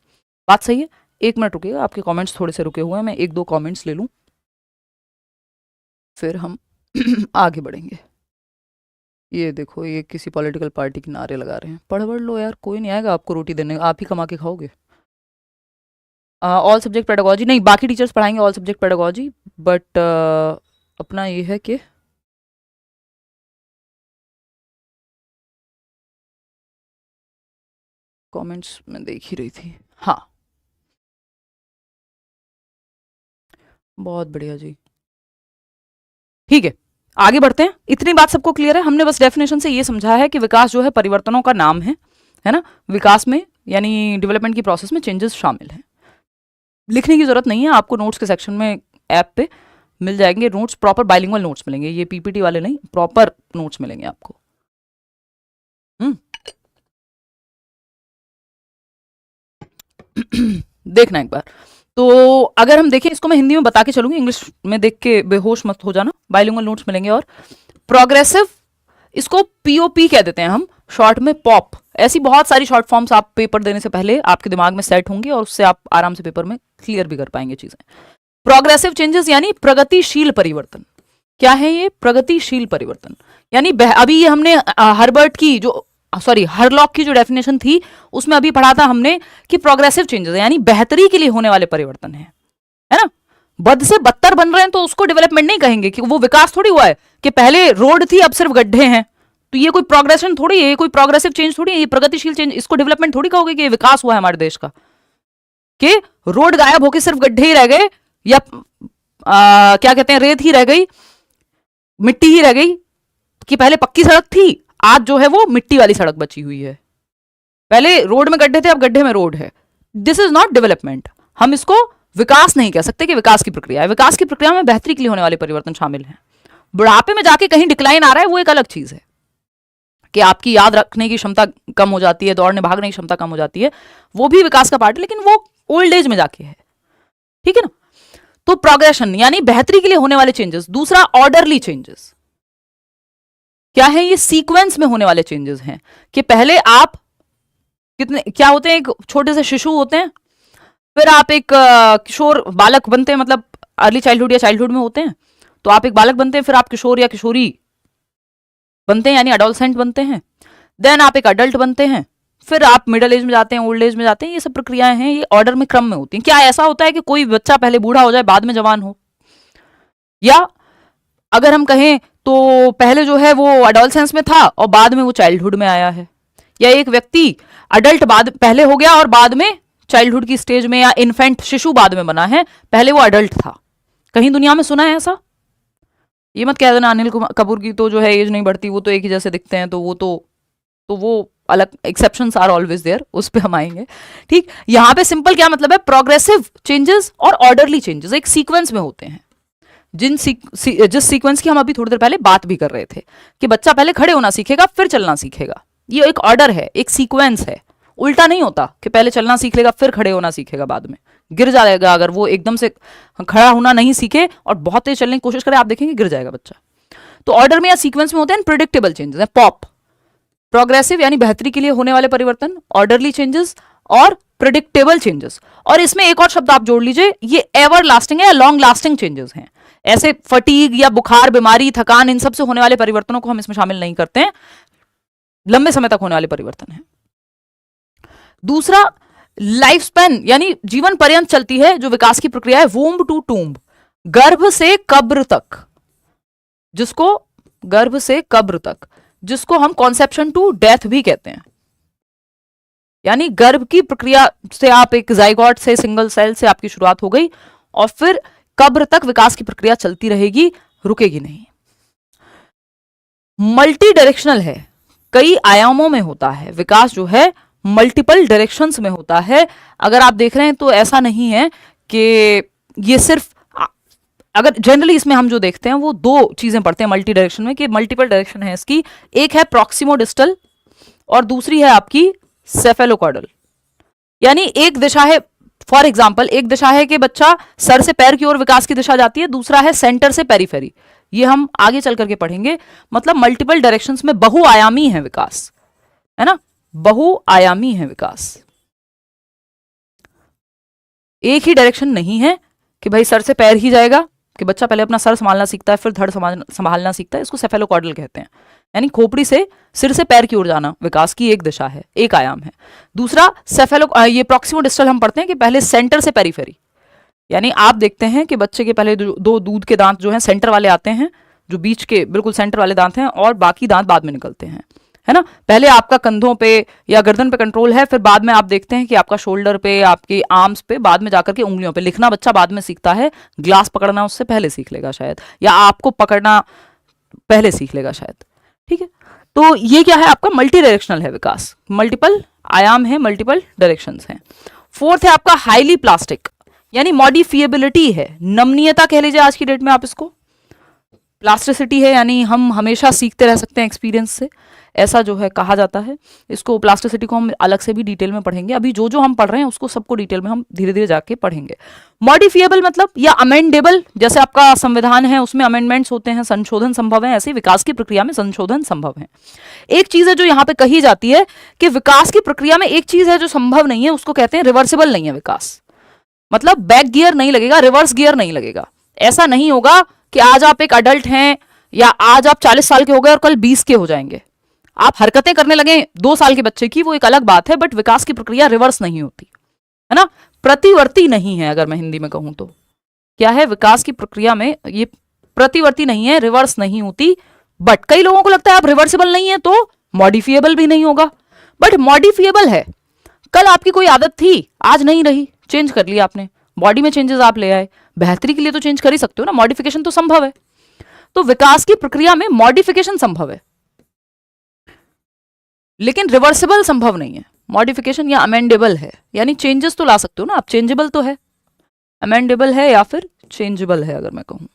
बात सही है? 1 मिनट रुकिएगा, आपके कमेंट्स थोड़े से रुके हुए हैं, मैं 1-2 कमेंट्स ले लूं, फिर हम आगे बढ़ेंगे। ये देखो, ये किसी पॉलिटिकल पार्टी के नारे लगा रहे हैं। पढ़ लो यार, कोई नहीं आएगा आपको रोटी देने, आप ही कमा के खाओगे। ऑल सब्जेक्ट पेडागोजी नहीं, बाकी टीचर्स पढ़ाएंगे ऑल सब्जेक्ट पेडागोजी, बट अपना ये है कि कमेंट्स में देख ही रही थी। हाँ, बहुत बढ़िया जी, ठीक है, आगे बढ़ते हैं। इतनी बात सबको क्लियर है? हमने बस डेफिनेशन से ये समझा है कि विकास जो है परिवर्तनों का नाम है ना। विकास में यानी डेवलपमेंट की प्रोसेस में चेंजेस शामिल हैं। लिखने की जरूरत नहीं है, आपको नोट्स के सेक्शन में ऐप पे मिल जाएंगे नोट्स, प्रॉपर बाइलिंगुअल नोट्स मिलेंगे, ये पीपीटी वाले नहीं, प्रॉपर नोट्स मिलेंगे आपको। देखना एक बार। तो अगर हम देखें, इसको मैं हिंदी में बता के चलूंगी, इंग्लिश में देख के बेहोश मत हो जाना। बाइलिंगुअल नोट्स मिलेंगे। और प्रोग्रेसिव, इसको पीओपी कह देते हैं हम शॉर्ट में, पॉप। ऐसी बहुत सारी शॉर्ट फॉर्म्स आप पेपर देने से पहले आपके दिमाग में सेट होंगी, और उससे आप आराम से पेपर में क्लियर भी कर पाएंगे चीजें। प्रोग्रेसिव चेंजेस यानी प्रगतिशील परिवर्तन। क्या है ये? प्रगतिशील परिवर्तन। यानी अभी ये हमने हर्बर्ट की जो हरलॉक की जो डेफिनेशन थी उसमें अभी पढ़ा था हमने कि प्रोग्रेसिव चेंजेस यानी बेहतरी के लिए होने वाले परिवर्तन है ना। बद से बदतर बन रहे हैं तो उसको डेवलपमेंट नहीं कहेंगे, कि वो विकास थोड़ी हुआ है कि पहले रोड थी अब सिर्फ गड्ढे हैं। तो ये कोई प्रोग्रेशन थोड़ी है, ये कोई प्रोग्रेसिव चेंज थोड़ी है, ये प्रगतिशील चेंज। इसको डेवलपमेंट थोड़ी कहोगे कि ये विकास हुआ है हमारे देश का, कि रोड गायब होकर सिर्फ गड्ढे ही रह गए, या क्या कहते हैं, रेत ही रह गई, मिट्टी ही रह गई। कि पहले पक्की सड़क थी, आज जो है वो मिट्टी वाली सड़क बची हुई है। पहले रोड में गड्ढे थे, अब गड्ढे में रोड है। This is not development. हम इसको विकास नहीं कह सकते कि विकास की प्रक्रिया है। विकास की प्रक्रिया में बेहतरी के लिए होने वाले परिवर्तन शामिल हैं। बुढ़ापे में जाके कहीं डिक्लाइन आ रहा है वो एक अलग चीज है, कि आपकी याद रखने की क्षमता कम हो जाती है, दौड़ने भागने की क्षमता कम हो जाती है, वो भी विकास का पार्ट है, लेकिन वो ओल्ड एज में जाके है, ठीक है ना। तो प्रोग्रेशन यानी बेहतरी के लिए होने वाले चेंजेस। दूसरा ऑर्डरली चेंजेस। क्या है ये? सीक्वेंस में होने वाले चेंजेस हैं, कि पहले आप कितने क्या होते हैं, एक छोटे से शिशु होते हैं, फिर आप एक किशोर बालक बनते हैं, मतलब अर्ली चाइल्डहुड या चाइल्डहुड में होते हैं, तो आप एक बालक बनते हैं, फिर आप किशोर या किशोरी बनते हैं यानी अडोलसेंट बनते हैं, देन आप एक अडल्ट बनते हैं, फिर आप मिडिल एज में जाते हैं, ओल्ड एज में जाते हैं। ये सब प्रक्रियाएं हैं, ये ऑर्डर में, क्रम में होती हैं। क्या ऐसा होता है कि कोई बच्चा पहले बूढ़ा हो जाए बाद में जवान हो? या अगर हम कहें तो पहले जो है वो अडोलसेंस में था और बाद में वो चाइल्डहुड में आया है? या एक व्यक्ति अडल्ट बाद पहले हो गया और बाद में चाइल्डहुड की स्टेज में, या इन्फेंट शिशु बाद में बना है, पहले वो अडल्ट था? कहीं दुनिया में सुना है ऐसा? ये मत कह देना अनिल कपूर की तो जो है एज नहीं बढ़ती, वो तो एक ही जैसे दिखते हैं, तो वो अलग, एक्सेप्शंस आर ऑलवेज देयर, उस पे हम आएंगे। ठीक, यहाँ पे सिंपल क्या मतलब है, प्रोग्रेसिव चेंजेस और ऑर्डरली चेंजेस एक सीक्वेंस में होते हैं। जिस सीक्वेंस की हम अभी थोड़ी देर पहले बात भी कर रहे थे कि बच्चा पहले खड़े होना सीखेगा फिर चलना सीखेगा, ये एक ऑर्डर है, एक सीक्वेंस है। उल्टा नहीं होता कि पहले चलना सीख लेगा फिर खड़े होना सीखेगा, बाद में गिर जाएगा। अगर वो एकदम से खड़ा होना नहीं सीखे और बहुत तेज चलने की कोशिश करे, आप देखेंगे गिर जाएगा बच्चा। तो ऑर्डर में या सीक्वेंस में होते हैं प्रिडिक्टेबल चेंजेस, पॉप, प्रोग्रेसिव यानी बेहतरी के लिए होने वाले परिवर्तन, ऑर्डरली चेंजेस और प्रिडिक्टेबल चेंजेस। और इसमें एक और शब्द आप जोड़ लीजिए, ये एवर लास्टिंग है या लॉन्ग लास्टिंग चेंजेस हैं। ऐसे फटीग या बुखार, बीमारी, थकान, इन सब से होने वाले परिवर्तनों को हम इसमें शामिल नहीं करते हैं, लंबे समय तक होने वाले परिवर्तन है। दूसरा, लाइफ स्पैन यानी जीवन पर्यंत चलती है जो विकास की प्रक्रिया है, वूम्ब टू टूम्ब, गर्भ से कब्र तक, जिसको गर्भ से कब्र तक, जिसको हम कॉन्सेप्शन टू डेथ भी कहते हैं। यानी गर्भ की प्रक्रिया से आप एक जाइगोट से, सिंगल सेल से आपकी शुरुआत हो गई और फिर कब्र तक विकास की प्रक्रिया चलती रहेगी, रुकेगी नहीं। मल्टी डायरेक्शनल है, कई आयामों में होता है विकास, जो है मल्टीपल डायरेक्शंस में होता है। अगर आप देख रहे हैं तो ऐसा नहीं है कि ये सिर्फ, अगर जनरली इसमें हम जो देखते हैं वो दो चीजें पढ़ते हैं मल्टी डायरेक्शन में, कि मल्टीपल डायरेक्शन है इसकी, एक है प्रॉक्सिमोडिस्टल और दूसरी है आपकी सेफेलोकॉर्डल। यानी एक दिशा है, फॉर एग्जाम्पल एक दिशा है कि बच्चा सर से पैर की ओर विकास की दिशा जाती है, दूसरा है सेंटर से पेरिफेरी, ये हम आगे चल करके पढ़ेंगे। मतलब मल्टीपल डायरेक्शंस में बहुआयामी है विकास, है ना, बहुआयामी है विकास। एक ही डायरेक्शन नहीं है कि भाई सर से पैर ही जाएगा, कि बच्चा पहले अपना सर संभालना सीखता है फिर धड़ संभालना सीखता है, इसको सेफेलोकॉर्डल कहते हैं। यानी खोपड़ी से सिर से पैर की ओर जाना विकास की एक दिशा है, एक आयाम है। दूसरा ये प्रॉक्सिमोडिस्टल हम पढ़ते हैं कि पहले सेंटर से पेरिफेरी, यानी आप देखते हैं कि बच्चे के पहले दो दूध के दांत जो हैं सेंटर वाले आते हैं, जो बीच के बिल्कुल सेंटर वाले दांत हैं, और बाकी दांत बाद में निकलते हैं, है ना। पहले आपका कंधों पे या गर्दन पे कंट्रोल है, फिर बाद में आप देखते हैं कि आपका शोल्डर पे, आपके आर्म्स पे, बाद में जाकर के उंगलियों पे। लिखना बच्चा बाद में सीखता है, ग्लास पकड़ना उससे पहले सीख लेगा शायद, या आपको पकड़ना पहले सीख लेगा शायद, ठीक है। तो ये क्या है आपका मल्टी डायरेक्शनल है विकास, मल्टीपल आयाम है, मल्टीपल डायरेक्शंस हैं। फोर्थ है आपका हाईली प्लास्टिक, यानी मॉडिफिएबिलिटी है, नमनीयता कह लीजिए आज की डेट में आप इसको। प्लास्टिसिटी है यानी हम हमेशा सीखते रह सकते हैं एक्सपीरियंस से, ऐसा जो है कहा जाता है इसको। प्लास्टिसिटी को हम अलग से भी डिटेल में पढ़ेंगे, अभी जो जो हम पढ़ रहे हैं उसको सबको डिटेल में हम धीरे धीरे जाके पढ़ेंगे। मॉडिफिएबल मतलब या अमेंडेबल, जैसे आपका संविधान है उसमें अमेंडमेंट्स होते हैं, संशोधन संभव है, ऐसे विकास की प्रक्रिया में संशोधन संभव है। एक चीज है जो यहाँ पे कही जाती है कि विकास की प्रक्रिया में एक चीज है जो संभव नहीं है, उसको कहते हैं रिवर्सिबल नहीं है विकास। मतलब बैक गियर नहीं लगेगा, रिवर्स गियर नहीं लगेगा। ऐसा नहीं होगा कि आज आप एक अडल्ट हैं या आज आप 40 साल के हो गए और कल 20 के हो जाएंगे। आप हरकतें करने लगे 2 साल के बच्चे की, वो एक अलग बात है, बट विकास की प्रक्रिया रिवर्स नहीं होती, है ना, प्रतिवर्ती नहीं है। अगर मैं हिंदी में कहूं तो क्या है, विकास की प्रक्रिया में ये प्रतिवर्ती नहीं है, रिवर्स नहीं होती। बट कई लोगों को लगता है आप रिवर्सिबल नहीं है तो मॉडिफिएबल भी नहीं होगा, बट मॉडिफिएबल है। कल आपकी कोई आदत थी, आज नहीं रही, चेंज कर लिया आपने, बॉडी में चेंजेस आप ले आए, बेहतरी के लिए तो चेंज कर ही सकते हो ना, मॉडिफिकेशन तो संभव है। तो विकास की प्रक्रिया में मॉडिफिकेशन संभव है, लेकिन रिवर्सिबल संभव नहीं है। मॉडिफिकेशन या अमेंडेबल है, यानी चेंजेस तो ला सकते हो ना आप, चेंजेबल तो है, अमेंडेबल है या फिर चेंजेबल है अगर मैं कहूं,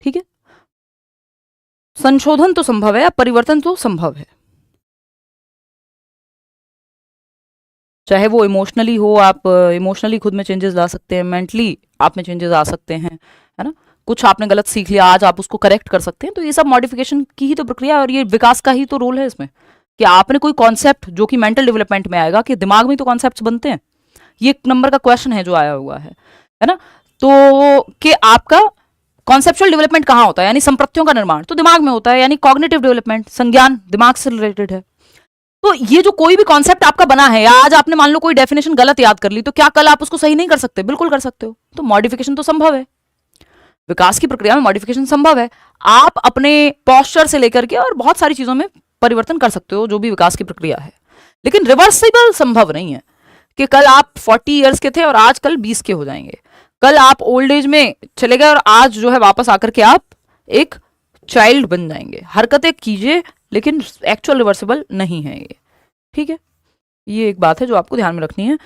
ठीक है। संशोधन तो संभव है, परिवर्तन तो संभव है, चाहे वो इमोशनली हो, आप इमोशनली खुद में चेंजेस ला सकते हैं, मेंटली आप में चेंजेस आ सकते हैं, है ना। कुछ आपने गलत सीख लिया, आज आप उसको करेक्ट कर सकते हैं, तो ये सब मॉडिफिकेशन की ही तो प्रक्रिया है, और ये विकास का ही तो रोल है इसमें, कि आपने कोई कॉन्सेप्ट जो कि मेंटल डेवलपमेंट में आएगा, कि दिमाग में तो कॉन्सेप्ट्स बनते हैं, ये एक नंबर का क्वेश्चन है जो आया हुआ है ना। तो कि आपका कॉन्सेप्चुअल डेवलपमेंट कहाँ होता है, यानी संप्रत्यों का निर्माण तो दिमाग में होता है, यानी कॉग्निटिव डेवलपमेंट, संज्ञान दिमाग से रिलेटेड है। तो ये जो कोई भी कॉन्सेप्ट आपका बना है, या आज आपने मान लो कोई डेफिनेशन गलत याद कर ली, तो क्या कल आप उसको सही नहीं कर सकते? बिल्कुल कर सकते हो। तो मॉडिफिकेशन तो संभव है, विकास की प्रक्रिया में मॉडिफिकेशन संभव है। आप अपने पोस्चर से लेकर के और बहुत सारी चीजों में परिवर्तन कर सकते हो, जो भी विकास की प्रक्रिया है, लेकिन रिवर्सिबल संभव नहीं है कि कल आप 40 ईयर्स के थे और आज कल 20 के हो जाएंगे। कल आप ओल्ड एज में चले गए और आज जो है वापस आकर के आप एक चाइल्ड बन जाएंगे। हरकतें कीजिए लेकिन एक्चुअल रिवर्सिबल नहीं है ये, ठीक है। ये एक बात है जो आपको ध्यान में रखनी है।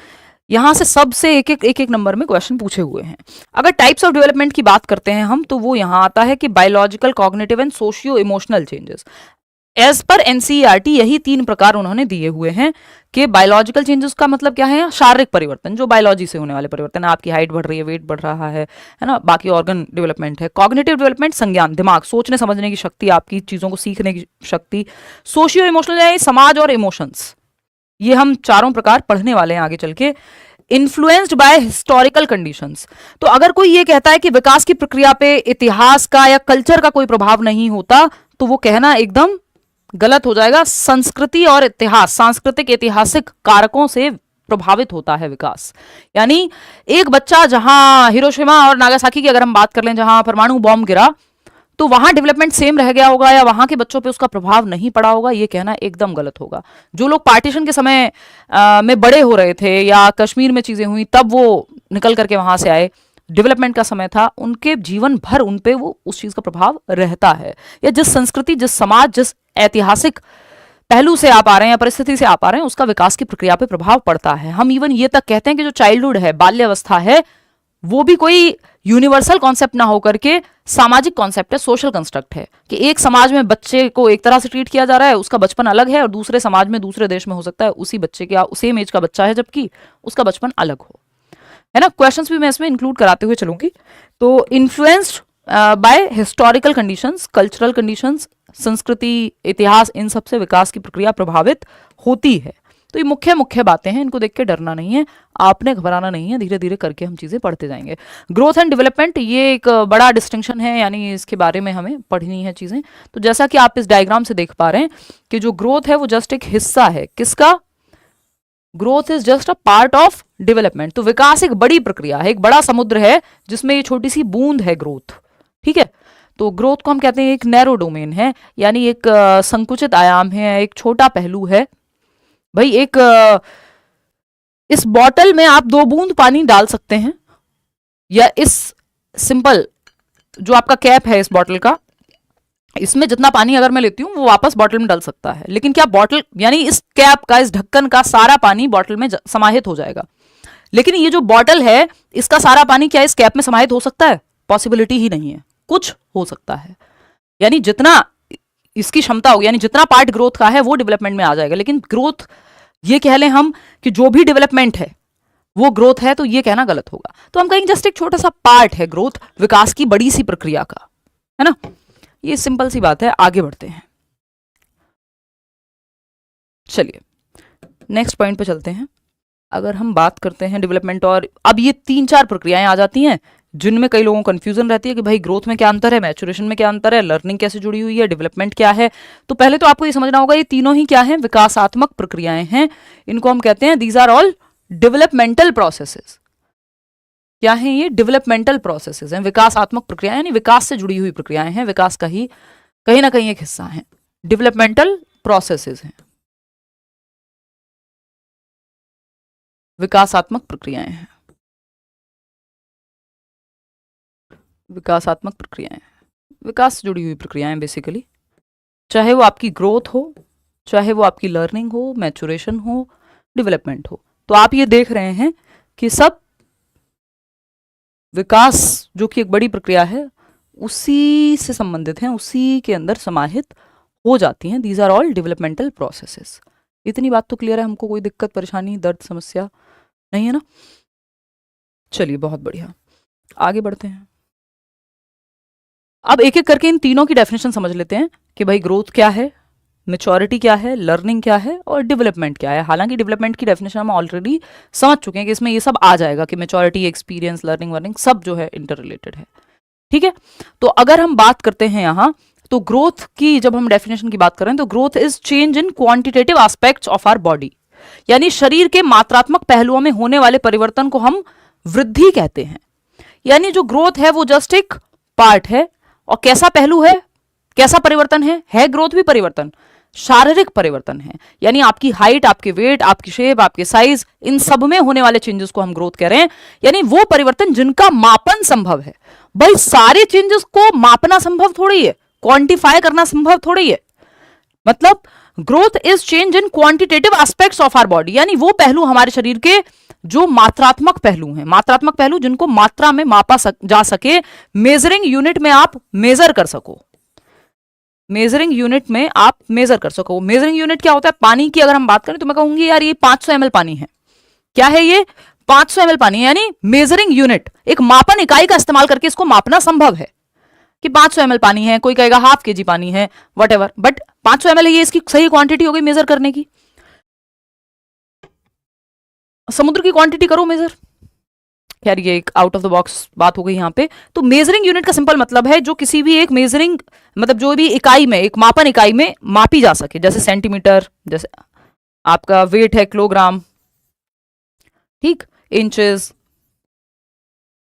यहां से सबसे एक एक नंबर में क्वेश्चन पूछे हुए हैं। अगर टाइप्स ऑफ डेवलपमेंट की बात करते हैं हम, तो वो यहां आता है कि biological, cognitive and socio emotional changes. As per NCERT यही 3 प्रकार उन्होंने दिए हुए हैं कि बायोलॉजिकल चेंजेस का मतलब क्या है, शारीरिक परिवर्तन, जो बायोलॉजी से होने वाले परिवर्तन है, आपकी हाइट बढ़ रही है, वेट बढ़ रहा है ना, बाकी ऑर्गन डेवलपमेंट है। कॉग्निटिव डेवलपमेंट, संज्ञान, दिमाग, सोचने समझने की शक्ति, आपकी चीजों को सीखने की शक्ति। सोशियो इमोशनल, समाज और इमोशंस, ये हम चारों प्रकार पढ़ने वाले हैं आगे चल के। इन्फ्लुएंस्ड बाय हिस्टोरिकल कंडीशंस, तो अगर कोई ये कहता है कि विकास की प्रक्रिया पे इतिहास का या कल्चर का कोई प्रभाव नहीं होता, तो वो कहना एकदम गलत हो जाएगा। संस्कृति और इतिहास, सांस्कृतिक ऐतिहासिक कारकों से प्रभावित होता है विकास। यानी एक बच्चा, जहां हिरोशिमा और नागासाकी की अगर हम बात कर लें, जहां परमाणु बॉम्ब गिरा, तो वहां डेवलपमेंट सेम रह गया होगा या वहां के बच्चों पे उसका प्रभाव नहीं पड़ा होगा, ये कहना एकदम गलत होगा। जो लोग पार्टीशन के समय में बड़े हो रहे थे या कश्मीर में चीजें हुई तब वो निकल करके वहां से आए, डेवलपमेंट का समय था, उनके जीवन भर उन पे वो उस चीज का प्रभाव रहता है। या जिस संस्कृति, जिस समाज, जिस ऐतिहासिक पहलू से आप आ रहे हैं या परिस्थिति से आप आ रहे हैं, उसका विकास की प्रक्रिया पे प्रभाव पड़ता है। हम इवन ये तक कहते हैं कि जो चाइल्डहुड है, बाल्यावस्था है, वो भी कोई यूनिवर्सल कॉन्सेप्ट ना होकर के सामाजिक कॉन्सेप्ट है, सोशल कंस्ट्रक्ट है, कि एक समाज में बच्चे को एक तरह से ट्रीट किया जा रहा है, उसका बचपन अलग है, और दूसरे समाज में, दूसरे देश में हो सकता है उसी बच्चे के सेम एज का बच्चा है जबकि उसका बचपन अलग हो, है ना। क्वेश्चंस भी मैं इसमें इंक्लूड कराते हुए चलूंगी। तो influenced by historical conditions, cultural conditions, संस्कृति, इतिहास, इन सब से विकास की प्रक्रिया प्रभावित होती है। तो ये मुख्य मुख्य बातें हैं, इनको देख के डरना नहीं है, आपने घबराना नहीं है, धीरे धीरे करके हम चीजें पढ़ते जाएंगे। ग्रोथ एंड डेवलपमेंट, ये एक बड़ा डिस्टिंक्शन है, यानी इसके बारे में हमें पढ़नी है चीजें। तो जैसा कि आप इस डायग्राम से देख पा रहे हैं कि जो ग्रोथ है वो जस्ट एक हिस्सा है, किसका? Growth is just a part of development. तो विकास एक बड़ी प्रक्रिया है, एक बड़ा समुद्र है जिसमें ये छोटी सी बूंद है ग्रोथ, ठीक है। तो ग्रोथ को हम कहते हैं एक नैरो डोमेन है, यानी एक संकुचित आयाम है, एक छोटा पहलू है। भाई एक इस बॉटल में आप 2 बूंद पानी डाल सकते हैं, या इस सिंपल जो आपका कैप है इस बॉटल का, इसमें जितना पानी अगर मैं लेती हूं वो वापस बॉटल में डल सकता है, लेकिन क्या बॉटल, यानी इस कैप का, इस ढक्कन का सारा पानी बॉटल में समाहित हो जाएगा? लेकिन ये जो बॉटल है, इसका सारा पानी क्या इस कैप में समाहित हो सकता है? पॉसिबिलिटी ही नहीं है। कुछ हो सकता है, यानी जितना इसकी क्षमता होगी, यानी जितना पार्ट ग्रोथ का है वो डेवलपमेंट में आ जाएगा। लेकिन ग्रोथ, ये कह लें हम कि जो भी डेवलपमेंट है वो ग्रोथ है, तो ये कहना गलत होगा। तो हम कहेंगे जस्ट एक छोटा सा पार्ट है ग्रोथ, विकास की बड़ी सी प्रक्रिया का, है ना। ये सिंपल सी बात है, आगे बढ़ते हैं। चलिए नेक्स्ट पॉइंट पे चलते हैं। अगर हम बात करते हैं डेवलपमेंट, और अब ये 3-4 प्रक्रियाएं आ जाती हैं जिनमें कई लोगों को कंफ्यूजन रहती है कि भाई ग्रोथ में क्या अंतर है, मैच्योरेशन में क्या अंतर है, लर्निंग कैसे जुड़ी हुई है, डेवलपमेंट क्या है। तो पहले तो आपको ये समझना होगा ये तीनों ही क्या हैं? विकासात्मक प्रक्रियाएं हैं। इनको हम कहते हैं these are all developmental processes. क्या है ये? डेवलपमेंटल प्रोसेसेस हैं, विकासात्मक प्रक्रियाएं, यानी विकास से जुड़ी हुई प्रक्रियाएं हैं, विकास का ही कहीं ना कहीं एक हिस्सा है, डेवलपमेंटल प्रोसेसेस हैं, विकासात्मक प्रक्रियाएं हैं, विकासात्मक प्रक्रियाएं, विकास से जुड़ी हुई प्रक्रियाएं बेसिकली, चाहे वो आपकी ग्रोथ हो, चाहे वो आपकी लर्निंग हो, मैच्योरेशन हो, डेवलपमेंट हो। तो आप ये देख रहे हैं कि सब विकास जो कि एक बड़ी प्रक्रिया है उसी से संबंधित हैं, उसी के अंदर समाहित हो जाती हैं। These are all developmental processes. इतनी बात तो क्लियर है, हमको कोई दिक्कत, परेशानी, दर्द, समस्या नहीं है ना। चलिए बहुत बढ़िया, आगे बढ़ते हैं। अब एक एक करके इन तीनों की डेफिनेशन समझ लेते हैं कि भाई ग्रोथ क्या है, मैच्योरिटी क्या है, लर्निंग क्या है और डेवलपमेंट क्या है। हालांकि डेवलपमेंट की डेफिनेशन हम ऑलरेडी समझ चुके हैं कि इसमें ये सब आ जाएगा कि मैच्योरिटी, एक्सपीरियंस, लर्निंग, वर्निंग सब जो है इंटर रिलेटेड है, ठीक है। तो अगर हम बात करते हैं यहाँ, तो ग्रोथ की जब हम डेफिनेशन की बात करें तो growth is change in quantitative aspects of our body, यानी शरीर के मात्रात्मक पहलुओं में होने वाले परिवर्तन को हम वृद्धि कहते हैं। यानी जो ग्रोथ है वो जस्ट एक पार्ट है, और कैसा पहलू है, कैसा परिवर्तन है ग्रोथ भी परिवर्तन। शारीरिक परिवर्तन है, यानी आपकी हाइट, आपके वेट, आपकी शेप, आपके साइज, इन सब में होने वाले चेंजेस को हम ग्रोथ कह रहे हैं, यानी वो परिवर्तन जिनका मापन संभव है। भाई सारे चेंजेस को मापना संभव थोड़ी है, क्वांटिफाई करना संभव थोड़ी है। मतलब growth is change in quantitative aspects of our body, यानी वो पहलू हमारे शरीर के जो मात्रात्मक पहलू हैं, मात्रात्मक पहलू जिनको मात्रा में मापा जा सके, मेजरिंग यूनिट में आप मेजर कर सको, मेजरिंग यूनिट में आप मेजर कर सको। मेजरिंग यूनिट क्या होता है? पानी की अगर हम बात करें तो मैं कहूंगी यार ये 500 ml पानी है। क्या है ये? 500 ml पानी है, यानी मेजरिंग यूनिट, एक मापन इकाई का इस्तेमाल करके इसको मापना संभव है कि 500 ml पानी है। कोई कहेगा ½ kg पानी है, वट एवर, बट 500 ml है, ये इसकी सही क्वांटिटी हो गई मेजर करने की। समुद्र की क्वांटिटी करो मेजर, यार ये एक आउट ऑफ द बॉक्स बात हो गई यहाँ पे। तो मेजरिंग यूनिट का सिंपल मतलब है जो किसी भी एक मेजरिंग, मतलब जो भी इकाई में, एक मापन इकाई में मापी जा सके, जैसे सेंटीमीटर, जैसे आपका वेट है किलोग्राम, ठीक, इंचेस,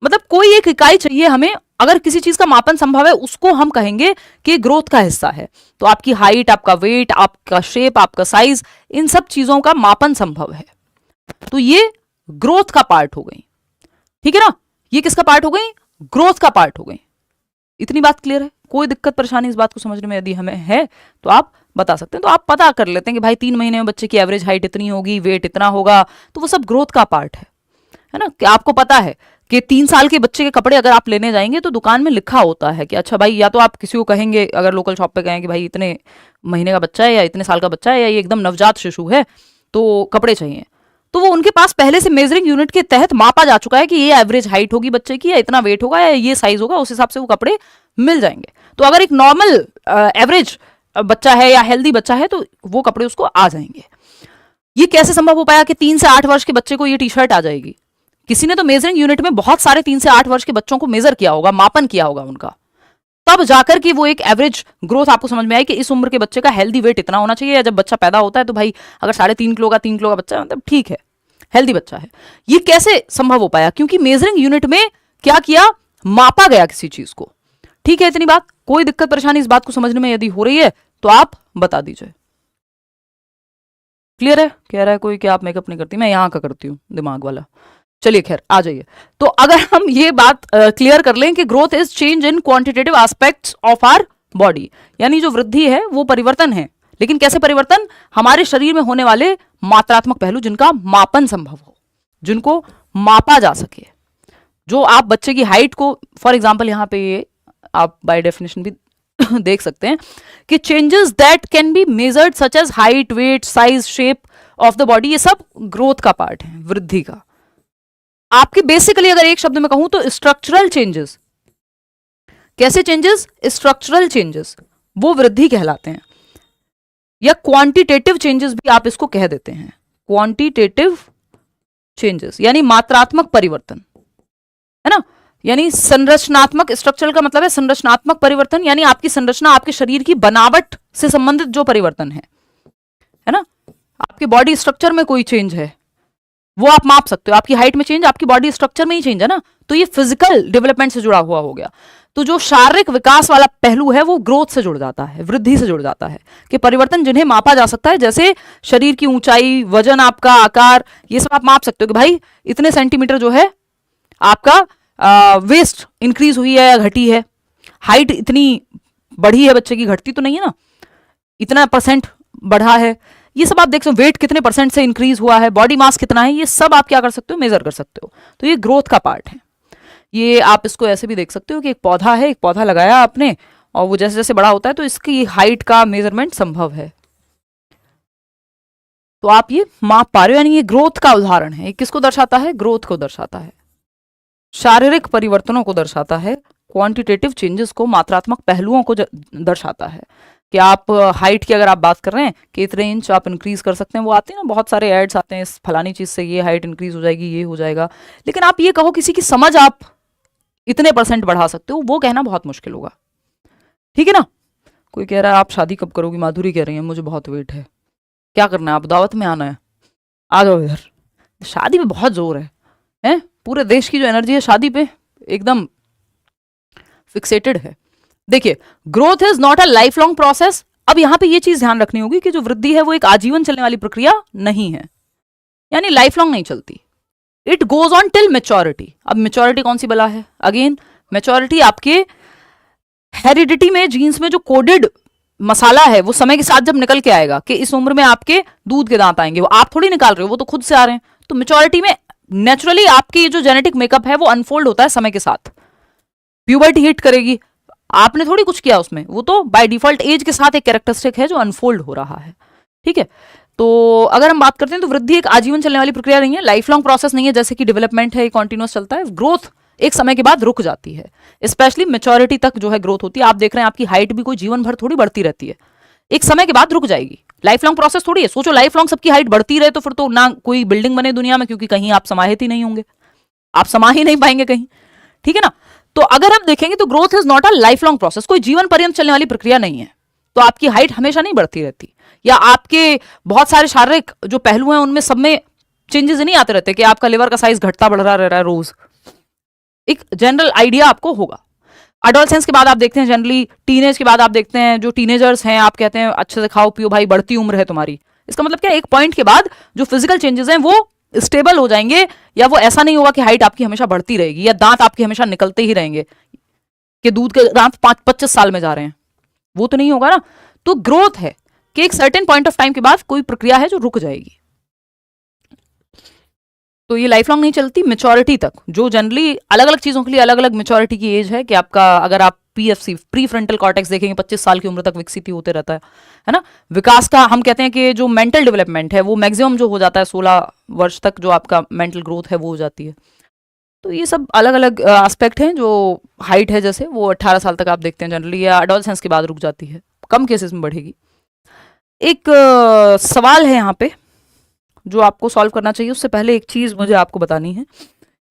मतलब कोई एक इकाई चाहिए हमें। अगर किसी चीज का मापन संभव है उसको हम कहेंगे कि ग्रोथ का हिस्सा है। तो आपकी हाइट, आपका वेट, आपका शेप, आपका साइज, इन सब चीजों का मापन संभव है, तो ये ग्रोथ का पार्ट हो गई। ठीक है ना, ये किसका पार्ट हो गई? ग्रोथ का पार्ट हो गई। इतनी बात क्लियर है? कोई दिक्कत परेशानी इस बात को समझने में यदि हमें है तो आप बता सकते हैं। तो आप पता कर लेते हैं कि भाई 3 महीने में बच्चे की एवरेज हाइट इतनी होगी, वेट इतना होगा, तो वो सब ग्रोथ का पार्ट है ना। कि आपको पता है कि 3 साल के बच्चे के कपड़े अगर आप लेने जाएंगे तो दुकान में लिखा होता है कि अच्छा भाई, या तो आप किसी को कहेंगे अगर लोकल शॉप पे कहें कि भाई इतने महीने का बच्चा है या इतने साल का बच्चा है या ये एकदम नवजात शिशु है तो कपड़े चाहिए, तो वो उनके पास पहले से मेजरिंग यूनिट के तहत मापा जा चुका है कि ये एवरेज हाइट होगी बच्चे की, या इतना वेट होगा, या ये साइज होगा, उस हिसाब से वो कपड़े मिल जाएंगे। तो अगर एक नॉर्मल एवरेज बच्चा है या हेल्दी बच्चा है तो वो कपड़े उसको आ जाएंगे। ये कैसे संभव हो पाया कि 3 से 8 वर्ष के बच्चे को ये टी शर्ट आ जाएगी? किसी ने तो मेजरिंग यूनिट में बहुत सारे 3 से 8 वर्ष के बच्चों को मेजर किया होगा, मापन किया होगा उनका, तब जाकर कि वो एक एवरेज ग्रोथ आपको समझ में आई कि इस उम्र के बच्चे का हेल्दी वेट इतना होना चाहिए। या जब बच्चा पैदा होता है तो भाई अगर 3.5 किलो का 3 किलो का बच्चा है, मतलब ठीक है, हेल्दी बच्चा है। ये कैसे संभव हो पाया? क्योंकि मेजरिंग यूनिट में क्या किया? मापा गया किसी चीज को। ठीक है, इतनी बात। कोई दिक्कत परेशानी इस बात को समझने में यदि हो रही है तो आप बता दीजिए। क्लियर है? कह रहा है कोई कि आप मेकअप नहीं करती, मैं यहां का करती हूं, दिमाग वाला। चलिए खैर, आ जाइए। तो अगर हम ये बात क्लियर कर लें कि growth is change in quantitative aspects of our body, यानी जो वृद्धि है वो परिवर्तन है, लेकिन कैसे परिवर्तन? हमारे शरीर में होने वाले मात्रात्मक पहलू जिनका मापन संभव हो, जिनको मापा जा सके। जो आप बच्चे की हाइट को, फॉर एग्जाम्पल यहां पे ये आप बाय डेफिनेशन भी देख सकते हैं कि changes that can be measured such as height, weight, size, shape of the body, ये सब ग्रोथ का पार्ट है, वृद्धि का। आपके बेसिकली अगर एक शब्द में कहूं तो स्ट्रक्चरल चेंजेस। कैसे चेंजेस? स्ट्रक्चरल चेंजेस, वो वृद्धि कहलाते हैं। या क्वांटिटेटिव चेंजेस भी आप इसको कह देते हैं, क्वांटिटेटिव चेंजेस यानी मात्रात्मक परिवर्तन, है ना। यानी संरचनात्मक, स्ट्रक्चरल का मतलब है संरचनात्मक परिवर्तन, यानी आपकी संरचना, आपके शरीर की बनावट से संबंधित जो परिवर्तन है ना। आपके बॉडी स्ट्रक्चर में कोई चेंज है वो आप माप सकते हो। आपकी हाइट में चेंज, आपकी बॉडी स्ट्रक्चर में ही चेंज है ना, तो ये फिजिकल डेवलपमेंट से जुड़ा हुआ हो गया। तो जो शारीरिक विकास वाला पहलू है वो ग्रोथ से जुड़ जाता है, वृद्धि से जुड़ जाता है, कि परिवर्तन जिन्हें मापा जा सकता है, जैसे शरीर की ऊंचाई, वजन, आपका आकार, ये सब आप माप सकते हो कि भाई इतने सेंटीमीटर जो है आपका वेस्ट इंक्रीज हुई है या घटी है, हाइट इतनी बढ़ी है बच्चे की, घटती तो नहीं है ना, इतना % बढ़ा है, ये सब आप देख सकते हो। वेट कितने % से इंक्रीज हुआ है, बॉडी मास कितना है, ये सब आप क्या कर सकते हो? मेजर कर सकते हो। तो ये ग्रोथ का पार्ट है। ये आप इसको ऐसे भी देख सकते हो कि एक पौधा है, एक पौधा लगाया आपने और वो जैसे जैसे बड़ा होता है तो इसकी हाइट का मेजरमेंट संभव है, तो आप ये माप पा रहे हो, यानी ये ग्रोथ का उदाहरण है। किसको दर्शाता है? ग्रोथ को दर्शाता है, शारीरिक परिवर्तनों को दर्शाता है, क्वांटिटेटिव चेंजेस को, मात्रात्मक पहलुओं को दर्शाता है। कि आप हाइट की अगर आप बात कर रहे हैं कि इतने इंच आप इंक्रीज कर सकते हैं, वो आते हैं ना, बहुत सारे एड्स आते हैं, इस फलानी चीज से ये हाइट इंक्रीज हो जाएगी, ये हो जाएगा, लेकिन आप ये कहो किसी की समझ आप इतने % बढ़ा सकते हो, वो कहना बहुत मुश्किल होगा। ठीक है ना। कोई कह रहा है आप शादी कब करोगी? माधुरी कह रही है मुझे बहुत वेट है। क्या करना है? आप दावत में आना है, आ जाओ इधर। शादी पे बहुत जोर है? पूरे देश की जो एनर्जी है शादी पे एकदम फिक्सेटेड है। देखिए, growth is not a life long process अब यहां पे ये चीज ध्यान रखनी होगी कि जो वृद्धि है वो एक आजीवन चलने वाली प्रक्रिया नहीं है, यानी लाइफ लॉन्ग नहीं चलती। It goes on till maturity. अब मेच्योरिटी कौन सी बला है? अगेन मेच्योरिटी आपके हेरिडिटी में, जीन्स में जो कोडेड मसाला है वो समय के साथ जब निकल के आएगा कि इस उम्र में आपके दूध के दांत आएंगे, वो आप थोड़ी निकाल रहे हो, वो तो खुद से आ रहे हैं। तो मेच्योरिटी में नेचुरली आपकी जो जेनेटिक मेकअप है वो अनफोल्ड होता है समय के साथ। प्यूबर्टी हिट करेगी, आपने थोड़ी कुछ किया उसमें, वो तो बाय डिफॉल्ट एज के साथ एक कैरेक्टरिस्टिक है जो अनफोल्ड हो रहा है। ठीक है, तो अगर हम बात करते हैं तो वृद्धि एक आजीवन चलने वाली प्रक्रिया नहीं है, लाइफ लॉन्ग प्रोसेस नहीं है, जैसे कि डेवलपमेंट है कॉन्टिन्यूस चलता है। ग्रोथ एक समय के बाद रुक जाती है, स्पेशली मेच्योरिटी तक जो है ग्रोथ होती है। आप देख रहे हैं आपकी हाइट भी कोई जीवन भर थोड़ी बढ़ती रहती है, एक समय के बाद रुक जाएगी। लाइफ लॉन्ग प्रोसेस थोड़ी है। सोचो लाइफ लॉन्ग सबकी हाइट बढ़ती रहे तो फिर तो ना कोई बिल्डिंग बने दुनिया में, क्योंकि कहीं आप समाहित ही नहीं होंगे, आप समा ही नहीं पाएंगे कहीं। ठीक है ना, तो अगर हम देखेंगे तो growth is not a life long process, कोई जीवन पर्यंत चलने वाली प्रक्रिया नहीं है। तो आपकी हाइट हमेशा नहीं बढ़ती रहती, या आपके बहुत सारे शारीरिक जो पहलू हैं उनमें सब में चेंजेस नहीं आते रहते कि आपका लिवर का साइज घटता बढ़ रहा रह रहा है रोज। एक जनरल आइडिया आपको होगा। अडोलसेंस के बाद आप देखते हैं, जनरली टीनेज के बाद आप देखते हैं जो टीनेजर्स हैं, आप कहते हैं अच्छे से खाओ पियो भाई, बढ़ती उम्र है तुम्हारी। इसका मतलब क्या, एक पॉइंट के बाद जो फिजिकल चेंजेस हैं वो स्टेबल हो जाएंगे, या वो ऐसा नहीं होगा कि हाइट आपकी हमेशा बढ़ती रहेगी या दांत आपके हमेशा निकलते ही रहेंगे कि दूध के दांत 25 साल में जा रहे हैं, वो तो नहीं होगा ना। तो ग्रोथ है कि एक सर्टेन पॉइंट ऑफ टाइम के बाद कोई प्रक्रिया है जो रुक जाएगी, तो ये लाइफ लॉन्ग नहीं चलती। मेच्योरिटी तक, जो जनरली अलग अलग चीजों के लिए अलग अलग मेच्योरिटी की एज है कि आपका, अगर आप पीएफसी प्री फ्रंटल कॉर्टेक्स देखेंगे 25 साल की उम्र तक विकसित ही होते रहता है ना। विकास का हम कहते हैं कि जो मेंटल डेवलपमेंट है वो मैक्सिमम जो हो जाता है 16 वर्ष तक, जो आपका मेंटल ग्रोथ है वो हो जाती है। तो ये सब अलग अलग एस्पेक्ट हैं। जो हाइट है जैसे वो 18 साल तक आप देखते हैं जनरली, या एडोलसेंस के बाद रुक जाती है, कम केसेस में बढ़ेगी। एक सवाल है यहाँ पे जो आपको सॉल्व करना चाहिए, उससे पहले एक चीज मुझे आपको बतानी है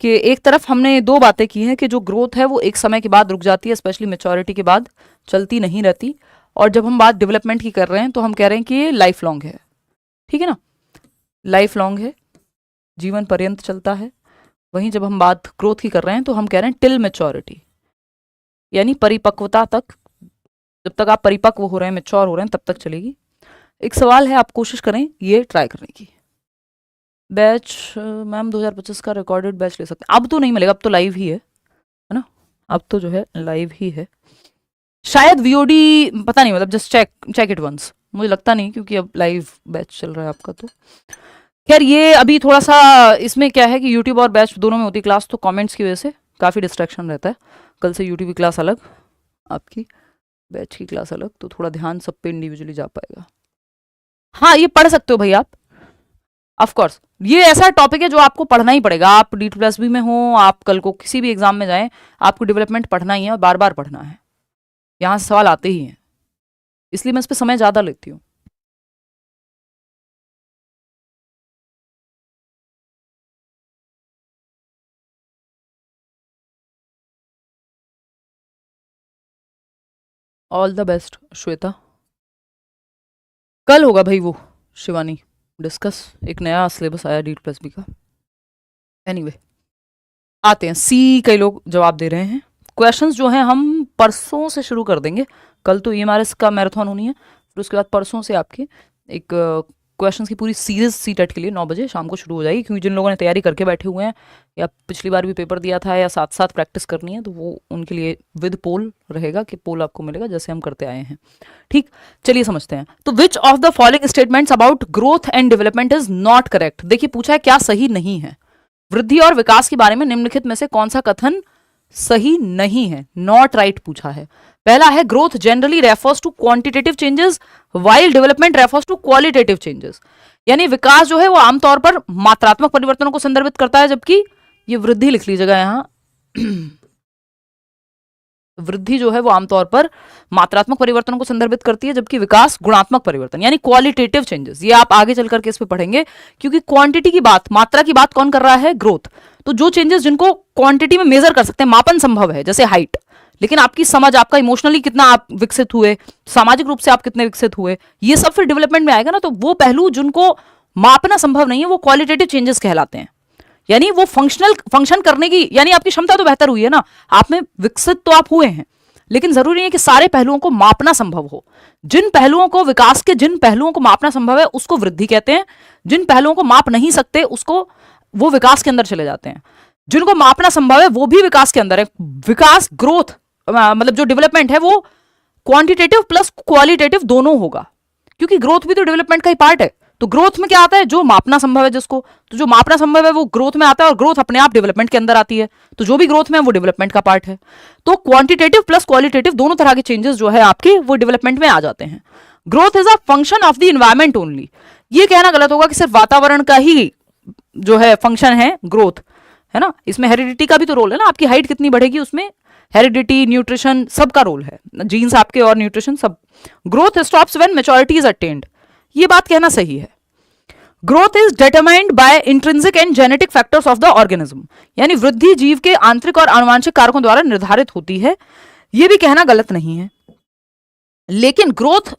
कि एक तरफ हमने दो बातें की हैं कि जो ग्रोथ है वो एक समय के बाद रुक जाती है, स्पेशली मेच्योरिटी के बाद चलती नहीं रहती, और जब हम बात डेवलपमेंट की कर रहे हैं तो हम कह रहे हैं कि ये लाइफ लॉन्ग है। ठीक है ना, लाइफ लॉन्ग है, जीवन पर्यंत चलता है। वहीं जब हम बात ग्रोथ की कर रहे हैं तो हम कह रहे हैं टिल मेच्योरिटी, यानी परिपक्वता तक, जब तक आप परिपक्व हो रहे हैं, मेच्योर हो रहे हैं, तब तक चलेगी। एक सवाल है, आप कोशिश करें ये ट्राई करने की। बैच मैम 2025 का रिकॉर्डेड बैच ले सकते हैं, अब तो नहीं मिलेगा, अब तो लाइव ही है ना, अब तो जो है लाइव ही है। शायद वीओडी पता नहीं, मतलब जस्ट चेक इट वंस, मुझे लगता नहीं क्योंकि अब लाइव बैच चल रहा है आपका। तो खैर ये अभी थोड़ा सा इसमें क्या है कि यूट्यूब और बैच दोनों में होती क्लास, तो कमेंट्स की वजह से काफ़ी डिस्ट्रैक्शन रहता है। कल से यूट्यूब की क्लास अलग, आपकी बैच की क्लास अलग, तो थोड़ा ध्यान सब पे इंडिविजुअली जा पाएगा। हाँ ये पढ़ सकते हो भाई आप, ऑफ कोर्स ये ऐसा टॉपिक है जो आपको पढ़ना ही पड़ेगा। आप D+B में हो, आप कल को किसी भी एग्जाम में जाएं, आपको डेवलपमेंट पढ़ना ही है और बार बार पढ़ना है, यहाँ से सवाल आते ही हैं, इसलिए मैं इस पर समय ज़्यादा लेती हूँ। All the best Shweta. कल होगा भाई वो शिवानी डिस्कस, एक नया सिलेबस आया D+B का। एनीवे आते हैं, सी कई लोग जवाब दे रहे हैं। क्वेश्चंस जो हैं हम परसों से शुरू कर देंगे, कल तो EMRS का मैराथन होनी है, फिर उसके बाद परसों से आपकी एक क्वेश्चंस की पूरी सीरीज सी टेट के लिए 9 बजे शाम को शुरू हो जाएगी, क्योंकि जिन लोगों ने तैयारी करके बैठे हुए हैं या पिछली बार भी पेपर दिया था या साथ साथ प्रैक्टिस करनी है, तो वो उनके लिए विद पोल रहेगा कि पोल आपको मिलेगा जैसे हम करते आए हैं। ठीक, चलिए समझते हैं। तो which of the following statements about growth and development is not correct. देखिए पूछा है क्या सही नहीं है, वृद्धि और विकास के बारे में निम्नलिखित में से कौन सा कथन सही नहीं है, नॉट राइट पूछा है। पहला है growth generally refers to quantitative changes while development refers to qualitative changes, यानी विकास जो है वो आमतौर पर मात्रात्मक परिवर्तनों को संदर्भित करता है, जबकि ये वृद्धि लिख लीजिएगा यहाँ वृद्धि जो है वो आमतौर पर मात्रात्मक परिवर्तनों को संदर्भित करती है, जबकि विकास गुणात्मक परिवर्तन यानी क्वालिटेटिव चेंजेस। ये आप आगे चल करके इस पे पढ़ेंगे, क्योंकि क्वांटिटी की बात, मात्रा की बात कौन कर रहा है, ग्रोथ। तो जो चेंजेस जिनको क्वांटिटी में मेजर कर सकते हैं, मापन संभव है, जैसे हाइट, लेकिन आपकी समझ, आपका इमोशनली कितना आप विकसित हुए, सामाजिक रूप से आप कितने विकसित हुए, ये सब फिर डेवलपमेंट में आएगा ना। तो वो पहलू जिनको मापना संभव नहीं है वो क्वालिटेटिव चेंजेस कहलाते हैं, यानी वो फंक्शन करने की, यानी आपकी क्षमता तो बेहतर हुई है ना, आप में विकसित तो आप हुए हैं, लेकिन जरूरी है कि सारे पहलुओं को मापना संभव हो। जिन पहलुओं को, विकास के जिन पहलुओं को मापना संभव है उसको वृद्धि कहते हैं, जिन पहलुओं को माप नहीं सकते उसको, वो विकास के अंदर चले जाते हैं। जिनको मापना संभव है वो भी विकास के अंदर है। विकास, ग्रोथ, मतलब जो डेवलपमेंट है वो क्वांटिटेटिव प्लस क्वालिटेटिव दोनों होगा, क्योंकि ग्रोथ भी तो डेवलपमेंट का ही पार्ट है। तो ग्रोथ में क्या आता है, जो मापना संभव है जिसको, तो जो मापना संभव है वो ग्रोथ में आता है, और ग्रोथ अपने आप डेवलपमेंट के अंदर आती है। तो जो भी ग्रोथ में है वो डेवलपमेंट का पार्ट है। तो क्वांटिटेटिव प्लस क्वालिटेटिव दोनों तरह के चेंजेस जो है आपके वो डेवलपमेंट में आ जाते हैं। Growth is a function of the environment only, ये कहना गलत होगा कि सिर्फ वातावरण का ही जो है फंक्शन है ग्रोथ, है ना। इसमें हेरिडिटी का भी तो रोल है ना, आपकी हाइट कितनी बढ़ेगी उसमें हेरिडिटी, न्यूट्रिशन, सबका रोल है, जीन्स आपके और न्यूट्रिशन सब। Growth stops when maturity is attend, ये बात कहना सही है। Growth is determined by intrinsic and genetic factors of the organism, यानी वृद्धि जीव के आंतरिक और आनुवंशिक कारकों द्वारा निर्धारित होती है, ये भी कहना गलत नहीं है। लेकिन growth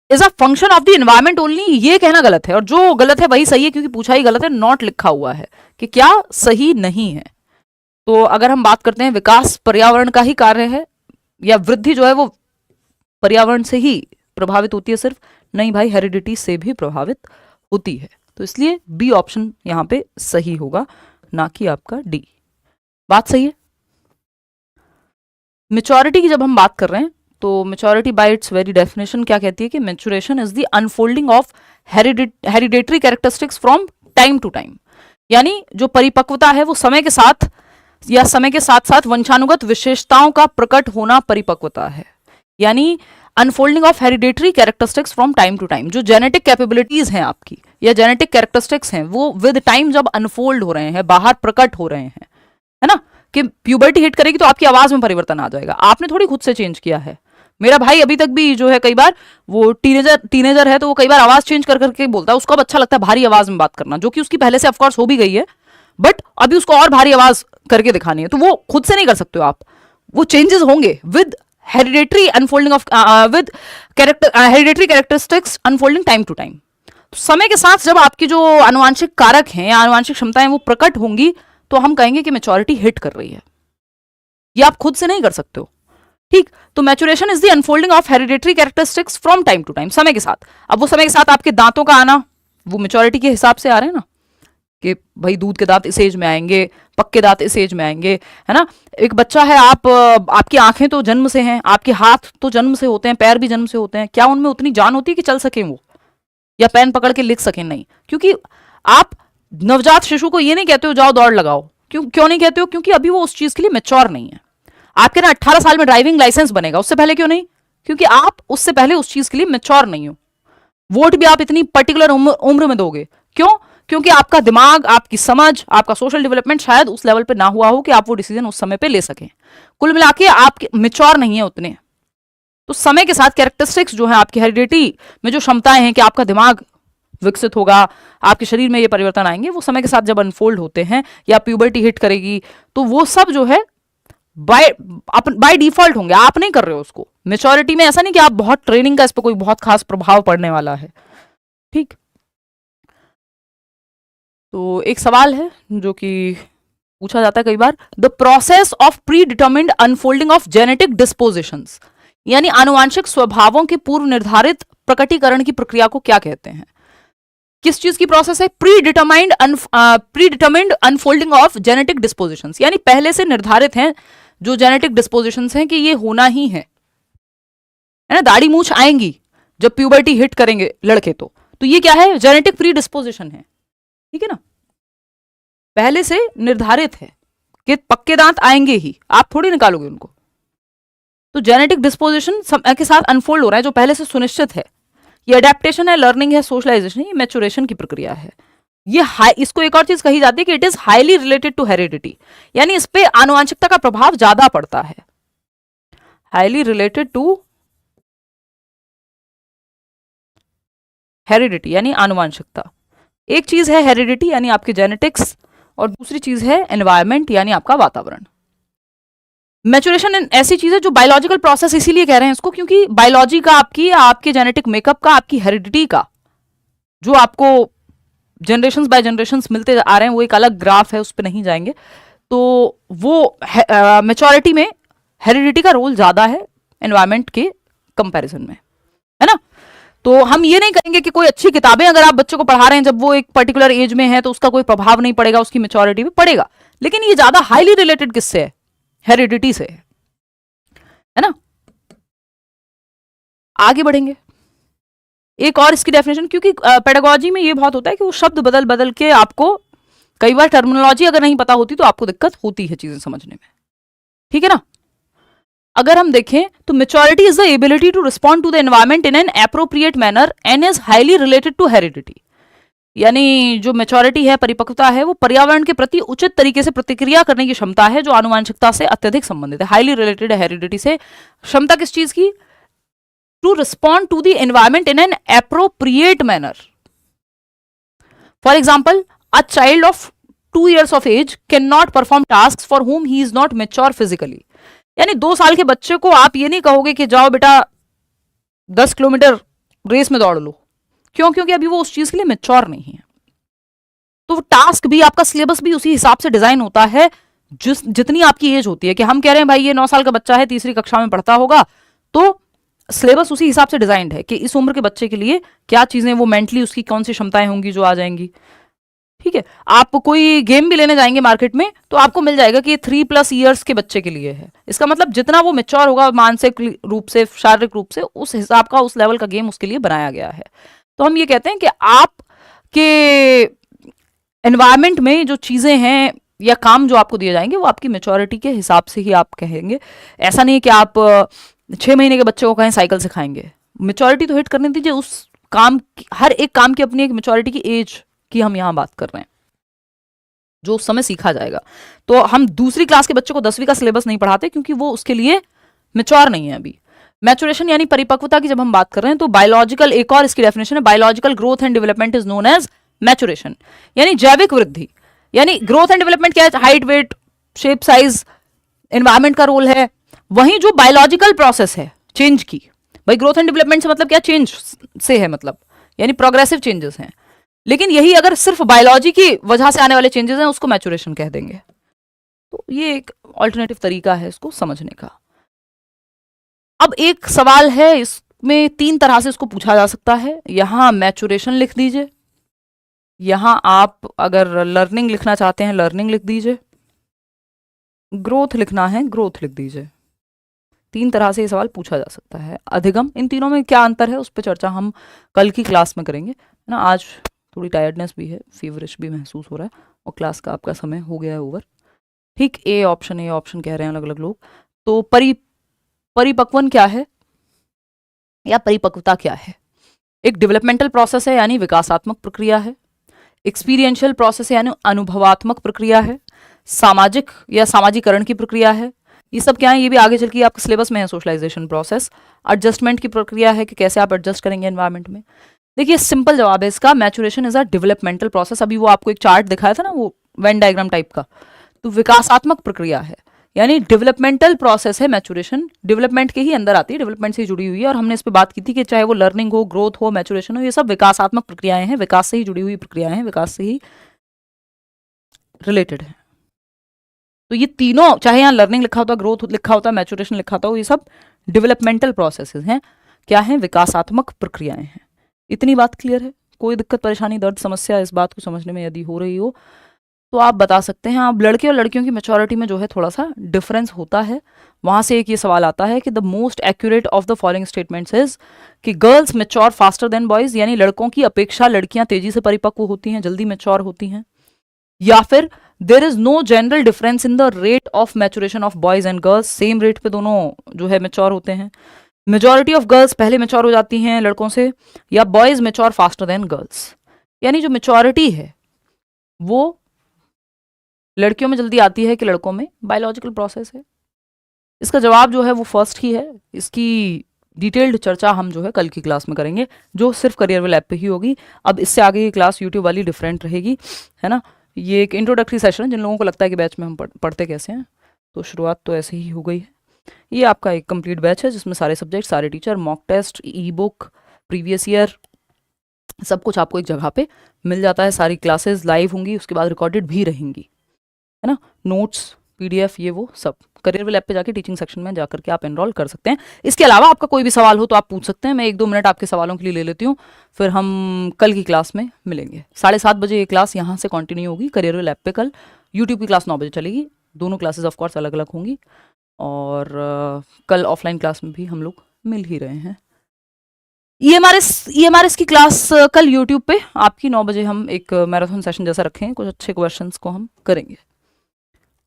is a function of the environment only, ये कहना गलत है, और जो गलत है वही सही है, क्योंकि पूछा ही गलत है, नॉट लिखा हुआ है कि क्या सही नहीं है। तो अगर हम बात करते हैं विकास पर्यावरण का ही कार्य है, या वृद्धि जो है वो पर्यावरण से ही प्रभावित होती है सिर्फ, नहीं भाई, हेरिडिटी से भी प्रभावित होती है। तो इसलिए बी ऑप्शन यहां पे सही होगा, ना कि आपका डी। बात सही है। मैच्योरिटी की जब हम बात कर रहे हैं तो maturity by its very definition क्या कहती है कि maturation is the unfolding of hereditary characteristics from time to time, यानी जो परिपक्वता है वो समय के साथ या समय के साथ साथ वंशानुगत विशेषताओं का प्रकट होना परिपक्वता है। यानी unfolding of hereditary characteristics from time to time, जो जेनेटिक कैपेबिलिटीज हैं आपकी या जेनेटिक कैरेक्टरिस्टिक्स हैं वो विद टाइम जब अनफोल्ड हो रहे हैं, बाहर प्रकट हो रहे हैं, है ना, कि प्यूबर्टी हिट करेगी तो आपकी आवाज में परिवर्तन आ जाएगा, आपने थोड़ी खुद से चेंज किया है। मेरा भाई अभी तक भी जो है कई बार वो टीनेजर है तो वो कई बार आवाज चेंज कर करके बोलता है, उसको अब अच्छा लगता है भारी आवाज में बात करना, जो कि उसकी पहले से ऑफकोर्स हो भी गई है, बट अभी उसको और भारी आवाज करके दिखानी है। तो वो खुद से नहीं कर सकते हो आप, वो चेंजेस होंगे with hereditary unfolding of with hereditary characteristics unfolding time to time. समय के साथ जब आपकी जो आनुवांशिक कारक हैं या आनुवांशिक क्षमताएं वो प्रकट होंगी तो हम कहेंगे कि मैच्योरिटी हिट कर रही है। ये आप खुद से नहीं कर सकते हो, ठीक। तो maturation is the unfolding of hereditary characteristics from time to time, समय के साथ। अब वो समय के साथ आपके दांतों का आना वो मैच्योरिटी के हिसाब से आ रहे हैं ना, कि भाई दूध के दांत इस एज में आएंगे, पक्के दांत इस एज में आएंगे, है ना। एक बच्चा है, आपकी आंखें तो जन्म से हैं, आपके हाथ तो जन्म से होते हैं, पैर भी जन्म से होते हैं, क्या उनमें उतनी जान होती है कि चल सकें वो या पेन पकड़ के लिख सकें? नहीं, क्योंकि आप नवजात शिशु को ये नहीं कहते हो जाओ दौड़ लगाओ। क्यों नहीं कहते हो? क्योंकि अभी वो उस चीज के लिए मैच्योर नहीं है। आपके ना 18 साल में ड्राइविंग लाइसेंस बनेगा, उससे पहले क्यों नहीं? क्योंकि आप उससे पहले उस चीज के लिए मैच्योर नहीं हो। वोट भी आप इतनी पर्टिकुलर उम्र में दोगे, क्यों? क्योंकि आपका दिमाग, आपकी समझ, आपका सोशल डेवलपमेंट शायद उस लेवल पे ना हुआ हो कि आप वो डिसीजन उस समय पे ले सकें। कुल मिला के आप मैच्योर नहीं है उतने। तो समय के साथ कैरेक्टरिस्टिक्स जो है आपकी हेरिडिटी में जो क्षमताएं हैं कि आपका दिमाग विकसित होगा, आपके शरीर में ये परिवर्तन आएंगे, वो समय के साथ जब अनफोल्ड होते हैं या प्यूबर्टी हिट करेगी तो वो सब जो है बाय डिफॉल्ट होंगे, आप नहीं कर रहे हो उसको। मैच्योरिटी में ऐसा नहीं कि आप बहुत ट्रेनिंग का इस पर कोई बहुत खास प्रभाव पड़ने वाला है, ठीक। तो एक सवाल है जो कि पूछा जाता है कई बार, the process of predetermined unfolding of genetic dispositions, यानी आनुवांशिक स्वभावों के पूर्व निर्धारित प्रकटीकरण की प्रक्रिया को क्या कहते हैं? किस चीज की प्रोसेस है? Predetermined unfolding of genetic dispositions, यानी पहले से निर्धारित हैं जो जेनेटिक डिस्पोजिशंस हैं कि ये होना ही है ना। दाढ़ी मूछ आएंगी जब प्यूबर्टी हिट करेंगे लड़के, तो ये क्या है? जेनेटिक प्री डिस्पोजिशन है, ठीक है ना। पहले से निर्धारित है कि पक्के दांत आएंगे ही, आप थोड़ी निकालोगे उनको। तो जेनेटिक डिस्पोजिशन समय के साथ अनफोल्ड हो रहा है जो पहले से सुनिश्चित है। ये अडेप्टेशन है, लर्निंग है, सोशलाइजेशन, ये मैच्योरेशन की प्रक्रिया है। ये इसको एक और चीज कही जाती है कि it is highly related to heredity, यानी इस पे आनुवंशिकता का प्रभाव ज्यादा पड़ता है। हाईली रिलेटेड टू हेरिडिटी यानी आनुवंशिकता। एक चीज है हेरिडिटी यानी आपके जेनेटिक्स, और दूसरी चीज है एनवायरमेंट यानी आपका वातावरण। मैच्योरेशन ऐसी चीज है जो बायोलॉजिकल प्रोसेस इसीलिए कह रहे हैं इसको, क्योंकि बायोलॉजी का आपके जेनेटिक मेकअप का, आपकी हेरिडिटी का जो आपको जनरेशंस बाय जनरेशंस मिलते आ रहे हैं, वो एक अलग ग्राफ है, उस पर नहीं जाएंगे। तो वो मैच्योरिटी में हेरिडिटी का रोल ज्यादा है एनवायरमेंट के कंपैरिजन में, है ना। तो हम ये नहीं कहेंगे कि कोई अच्छी किताबें अगर आप बच्चों को पढ़ा रहे हैं जब वो एक पर्टिकुलर एज में है तो उसका कोई प्रभाव नहीं पड़ेगा, उसकी मेच्योरिटी भी पड़ेगा, लेकिन ये ज्यादा हाईली रिलेटेड किससे है, हेरिडिटी से है ना। आगे बढ़ेंगे, एक और इसकी डेफिनेशन, क्योंकि पेडागोजी में ये बहुत होता है कि वो शब्द बदल बदल के आपको, कई बार टर्मिनोलॉजी अगर नहीं पता होती तो आपको दिक्कत होती है चीजें समझने में, ठीक है ना। अगर हम देखें तो maturity is the ability to respond to the environment in an appropriate manner and is highly related to heredity. यानी जो मेच्योरिटी है, परिपक्वता है, वो पर्यावरण के प्रति उचित तरीके से प्रतिक्रिया करने की क्षमता है जो आनुवांशिकता से अत्यधिक संबंधित है। हाईली रिलेटेड है हेरिडिटी से। क्षमता किस चीज की, to respond to the environment in an appropriate manner. For example, a child of 2 years of age cannot perform tasks for whom he is not mature physically। यानी 2 साल के बच्चे को आप ये नहीं कहोगे कि जाओ बेटा 10 किलोमीटर रेस में दौड़ लो, क्यों, क्योंकि अभी वो उस चीज के लिए मेच्योर नहीं है। तो टास्क भी, आपका सिलेबस भी उसी हिसाब से डिजाइन होता है जितनी आपकी एज होती है। कि हम कह रहे हैं भाई ये 9 साल का बच्चा है, तीसरी कक्षा में पढ़ता होगा, तो सिलेबस उसी हिसाब से डिजाइंड है कि इस उम्र के बच्चे के लिए क्या चीजें, वो मेंटली उसकी कौन सी क्षमताएं होंगी जो आ जाएंगी, ठीक है। आप कोई गेम भी लेने जाएंगे मार्केट में तो आपको मिल जाएगा कि ये 3+ years के बच्चे के लिए है। इसका मतलब जितना वो मेच्योर होगा मानसिक रूप से, शारीरिक रूप से, उस हिसाब का, उस लेवल का गेम उसके लिए बनाया गया है। तो हम ये कहते हैं कि आप के एनवायरमेंट में जो चीजें हैं या काम जो आपको दिए जाएंगे वो आपकी मेच्योरिटी के हिसाब से ही आप कहेंगे। ऐसा नहीं है कि आप 6 महीने के बच्चे को कहें साइकिल सिखाएंगे। मेच्योरिटी तो हिट करने दीजिए, उस काम की, हर एक काम की अपनी एक मेच्योरिटी की एज की हम यहां बात कर रहे हैं जो उस समय सीखा जाएगा। तो हम दूसरी क्लास के बच्चे को 10वीं का सिलेबस नहीं पढ़ाते क्योंकि वो उसके लिए मेच्योर नहीं है अभी। मैचुरेशन यानी परिपक्वता की जब हम बात कर रहे हैं तो बायोलॉजिकल, एक और इसकी डेफिनेशन है, biological growth and development is known as maturation. यानी जैविक वृद्धि, यानी ग्रोथ एंड डेवलपमेंट क्या है, height, weight, shape, size, environment का रोल है। वहीं जो बायोलॉजिकल प्रोसेस है चेंज की, भाई ग्रोथ एंड डेवलपमेंट से मतलब क्या, चेंज से है, मतलब यानी प्रोग्रेसिव चेंजेस हैं। लेकिन यही अगर सिर्फ बायोलॉजी की वजह से आने वाले चेंजेस हैं उसको मैचुरेशन कह देंगे। तो ये एक ऑल्टरनेटिव तरीका है इसको समझने का। अब एक सवाल है, इसमें 3 तरह से इसको पूछा जा सकता है। यहां मैचुरेशन लिख दीजिए, यहां आप अगर लर्निंग लिखना चाहते हैं लर्निंग लिख दीजिए, ग्रोथ लिखना है ग्रोथ लिख दीजिए। 3 तरह से ये सवाल पूछा जा सकता है। अधिगम, इन तीनों में क्या अंतर है उस पर चर्चा हम कल की क्लास में करेंगे, है ना। आज थोड़ी टायर्डनेस भी है, फीवरिश भी महसूस हो रहा है और क्लास का आपका समय हो गया है ओवर, ठीक। ए ऑप्शन कह रहे हैं अलग अलग लोग। तो परिपक्वन क्या है या परिपक्वता क्या है? एक डेवलपमेंटल प्रोसेस है यानी विकासात्मक प्रक्रिया है। एक्सपीरियंशियल प्रोसेस है यानी अनुभवात्मक प्रक्रिया है। सामाजिक या सामाजिकरण की प्रक्रिया है। ये सब क्या है, ये भी आगे चल के आपके सिलेबस में है। सोशलाइजेशन प्रोसेस, एडजस्टमेंट की प्रक्रिया है कि कैसे आप एडजस्ट करेंगे एनवायरमेंट में। देखिए सिंपल जवाब है इसका, maturation is a developmental process. अभी वो आपको एक चार्ट दिखाया था ना, वो वेन डायग्राम टाइप का, तो विकासात्मक प्रक्रिया है यानी डेवलपमेंटल प्रोसेस है मैचुरेशन। डेवलपमेंट के ही अंदर आती है, डेवलपमेंट से जुड़ी हुई है। और हमने इस पे बात की थी कि चाहे वो लर्निंग हो, ग्रोथ हो, मैचुरेशन हो, ये सब विकासात्मक प्रक्रियाएं हैं, विकास से ही जुड़ी हुई प्रक्रियाएं हैं, विकास से ही रिलेटेड है। तो ये तीनों, चाहे यहाँ लर्निंग लिखा होता, ग्रोथ लिखा होता, मैचुरेशन लिखा होता, ये सब डेवलपमेंटल प्रोसेसेस हैं। क्या है, विकासात्मक प्रक्रियाएं हैं। इतनी बात क्लियर है? कोई दिक्कत, परेशानी, दर्द, समस्या इस बात को समझने में यदि हो रही हो तो आप बता सकते हैं। आप लड़के और लड़कियों की मैच्योरिटी में जो है थोड़ा सा डिफरेंस होता है। वहां से एक ये सवाल आता है कि the most accurate of the following statements is कि girls mature faster than boys, यानी लड़कों की अपेक्षा लड़कियां तेजी से परिपक्व होती हैं, जल्दी मैच्योर होती हैं। या फिर there is no general difference in the rate of maturation of boys and girls, same rate पे दोनों जो है मैच्योर होते हैं। मेजॉरिटी ऑफ गर्ल्स पहले मैच्योर हो जाती हैं लड़कों से, या boys mature faster than girls, यानी जो मैच्योरिटी है वो लड़कियों में जल्दी आती है कि लड़कों में, बायोलॉजिकल प्रोसेस है। इसका जवाब जो है वो फर्स्ट ही है। इसकी डिटेल्ड चर्चा हम जो है कल की क्लास में करेंगे, जो सिर्फ करियरवेल ऐप पे ही होगी। अब इससे आगे की क्लास यूट्यूब वाली डिफरेंट रहेगी, है ना। ये एक इंट्रोडक्टरी सेशन है, जिन लोगों को लगता है कि बैच में हम पढ़ते कैसे हैं, तो शुरुआत तो ऐसे ही हो गई है। ये आपका एक कंप्लीट बैच है जिसमें सारे सब्जेक्ट, सारे teacher, mock test, E book, previous year, सब कुछ आपको एक जगह पे मिल जाता है। सारी क्लासेस लाइव होंगी, उसके बाद रिकॉर्डेड भी रहेंगी, है ना। नोट्स PDF ये वो सब करियर विल ऐप पे जाके टीचिंग सेक्शन में जाकर के आप एनरोल कर सकते हैं। इसके अलावा आपका कोई भी सवाल हो तो आप पूछ सकते हैं, मैं 1-2 मिनट आपके सवालों के लिए ले लेती हूँ, फिर हम कल की क्लास में मिलेंगे। 7:30 बजे ये क्लास यहाँ से कंटिन्यू होगी करियर विल ऐप पे। कल यूट्यूब की क्लास 9 बजे चलेगी, दोनों क्लासेस ऑफ कोर्स अलग अलग होंगी, और कल ऑफलाइन क्लास में भी हम लोग मिल ही रहे हैं। EMRS की क्लास कल यूट्यूब पे आपकी 9 बजे हम एक मैराथन सेशन जैसा रखेंगे, कुछ अच्छे क्वेश्चंस को हम करेंगे।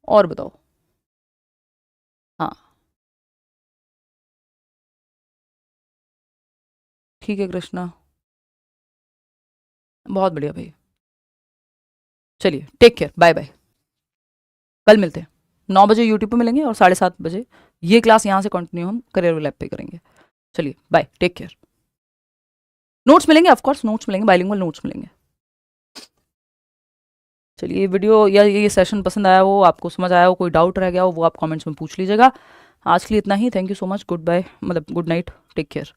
और बताओ। हाँ ठीक है कृष्णा, बहुत बढ़िया भाई, चलिए टेक केयर, बाय बाय। कल मिलते हैं, 9 बजे यूट्यूब पे मिलेंगे और 7:30 बजे ये क्लास यहाँ से कंटिन्यू हम करियर विल ऐप पे करेंगे। चलिए बाय, टेक केयर। नोट्स मिलेंगे, ऑफ कोर्स नोट्स मिलेंगे, बाइलिंगुअल नोट्स मिलेंगे। चलिए ये वीडियो या ये सेशन पसंद आया हो, आपको समझ आया हो, कोई डाउट रह गया हो वो आप कमेंट्स में पूछ लीजिएगा। आज के लिए इतना ही, thank you so much, good bye, मतलब गुड नाइट, टेक केयर।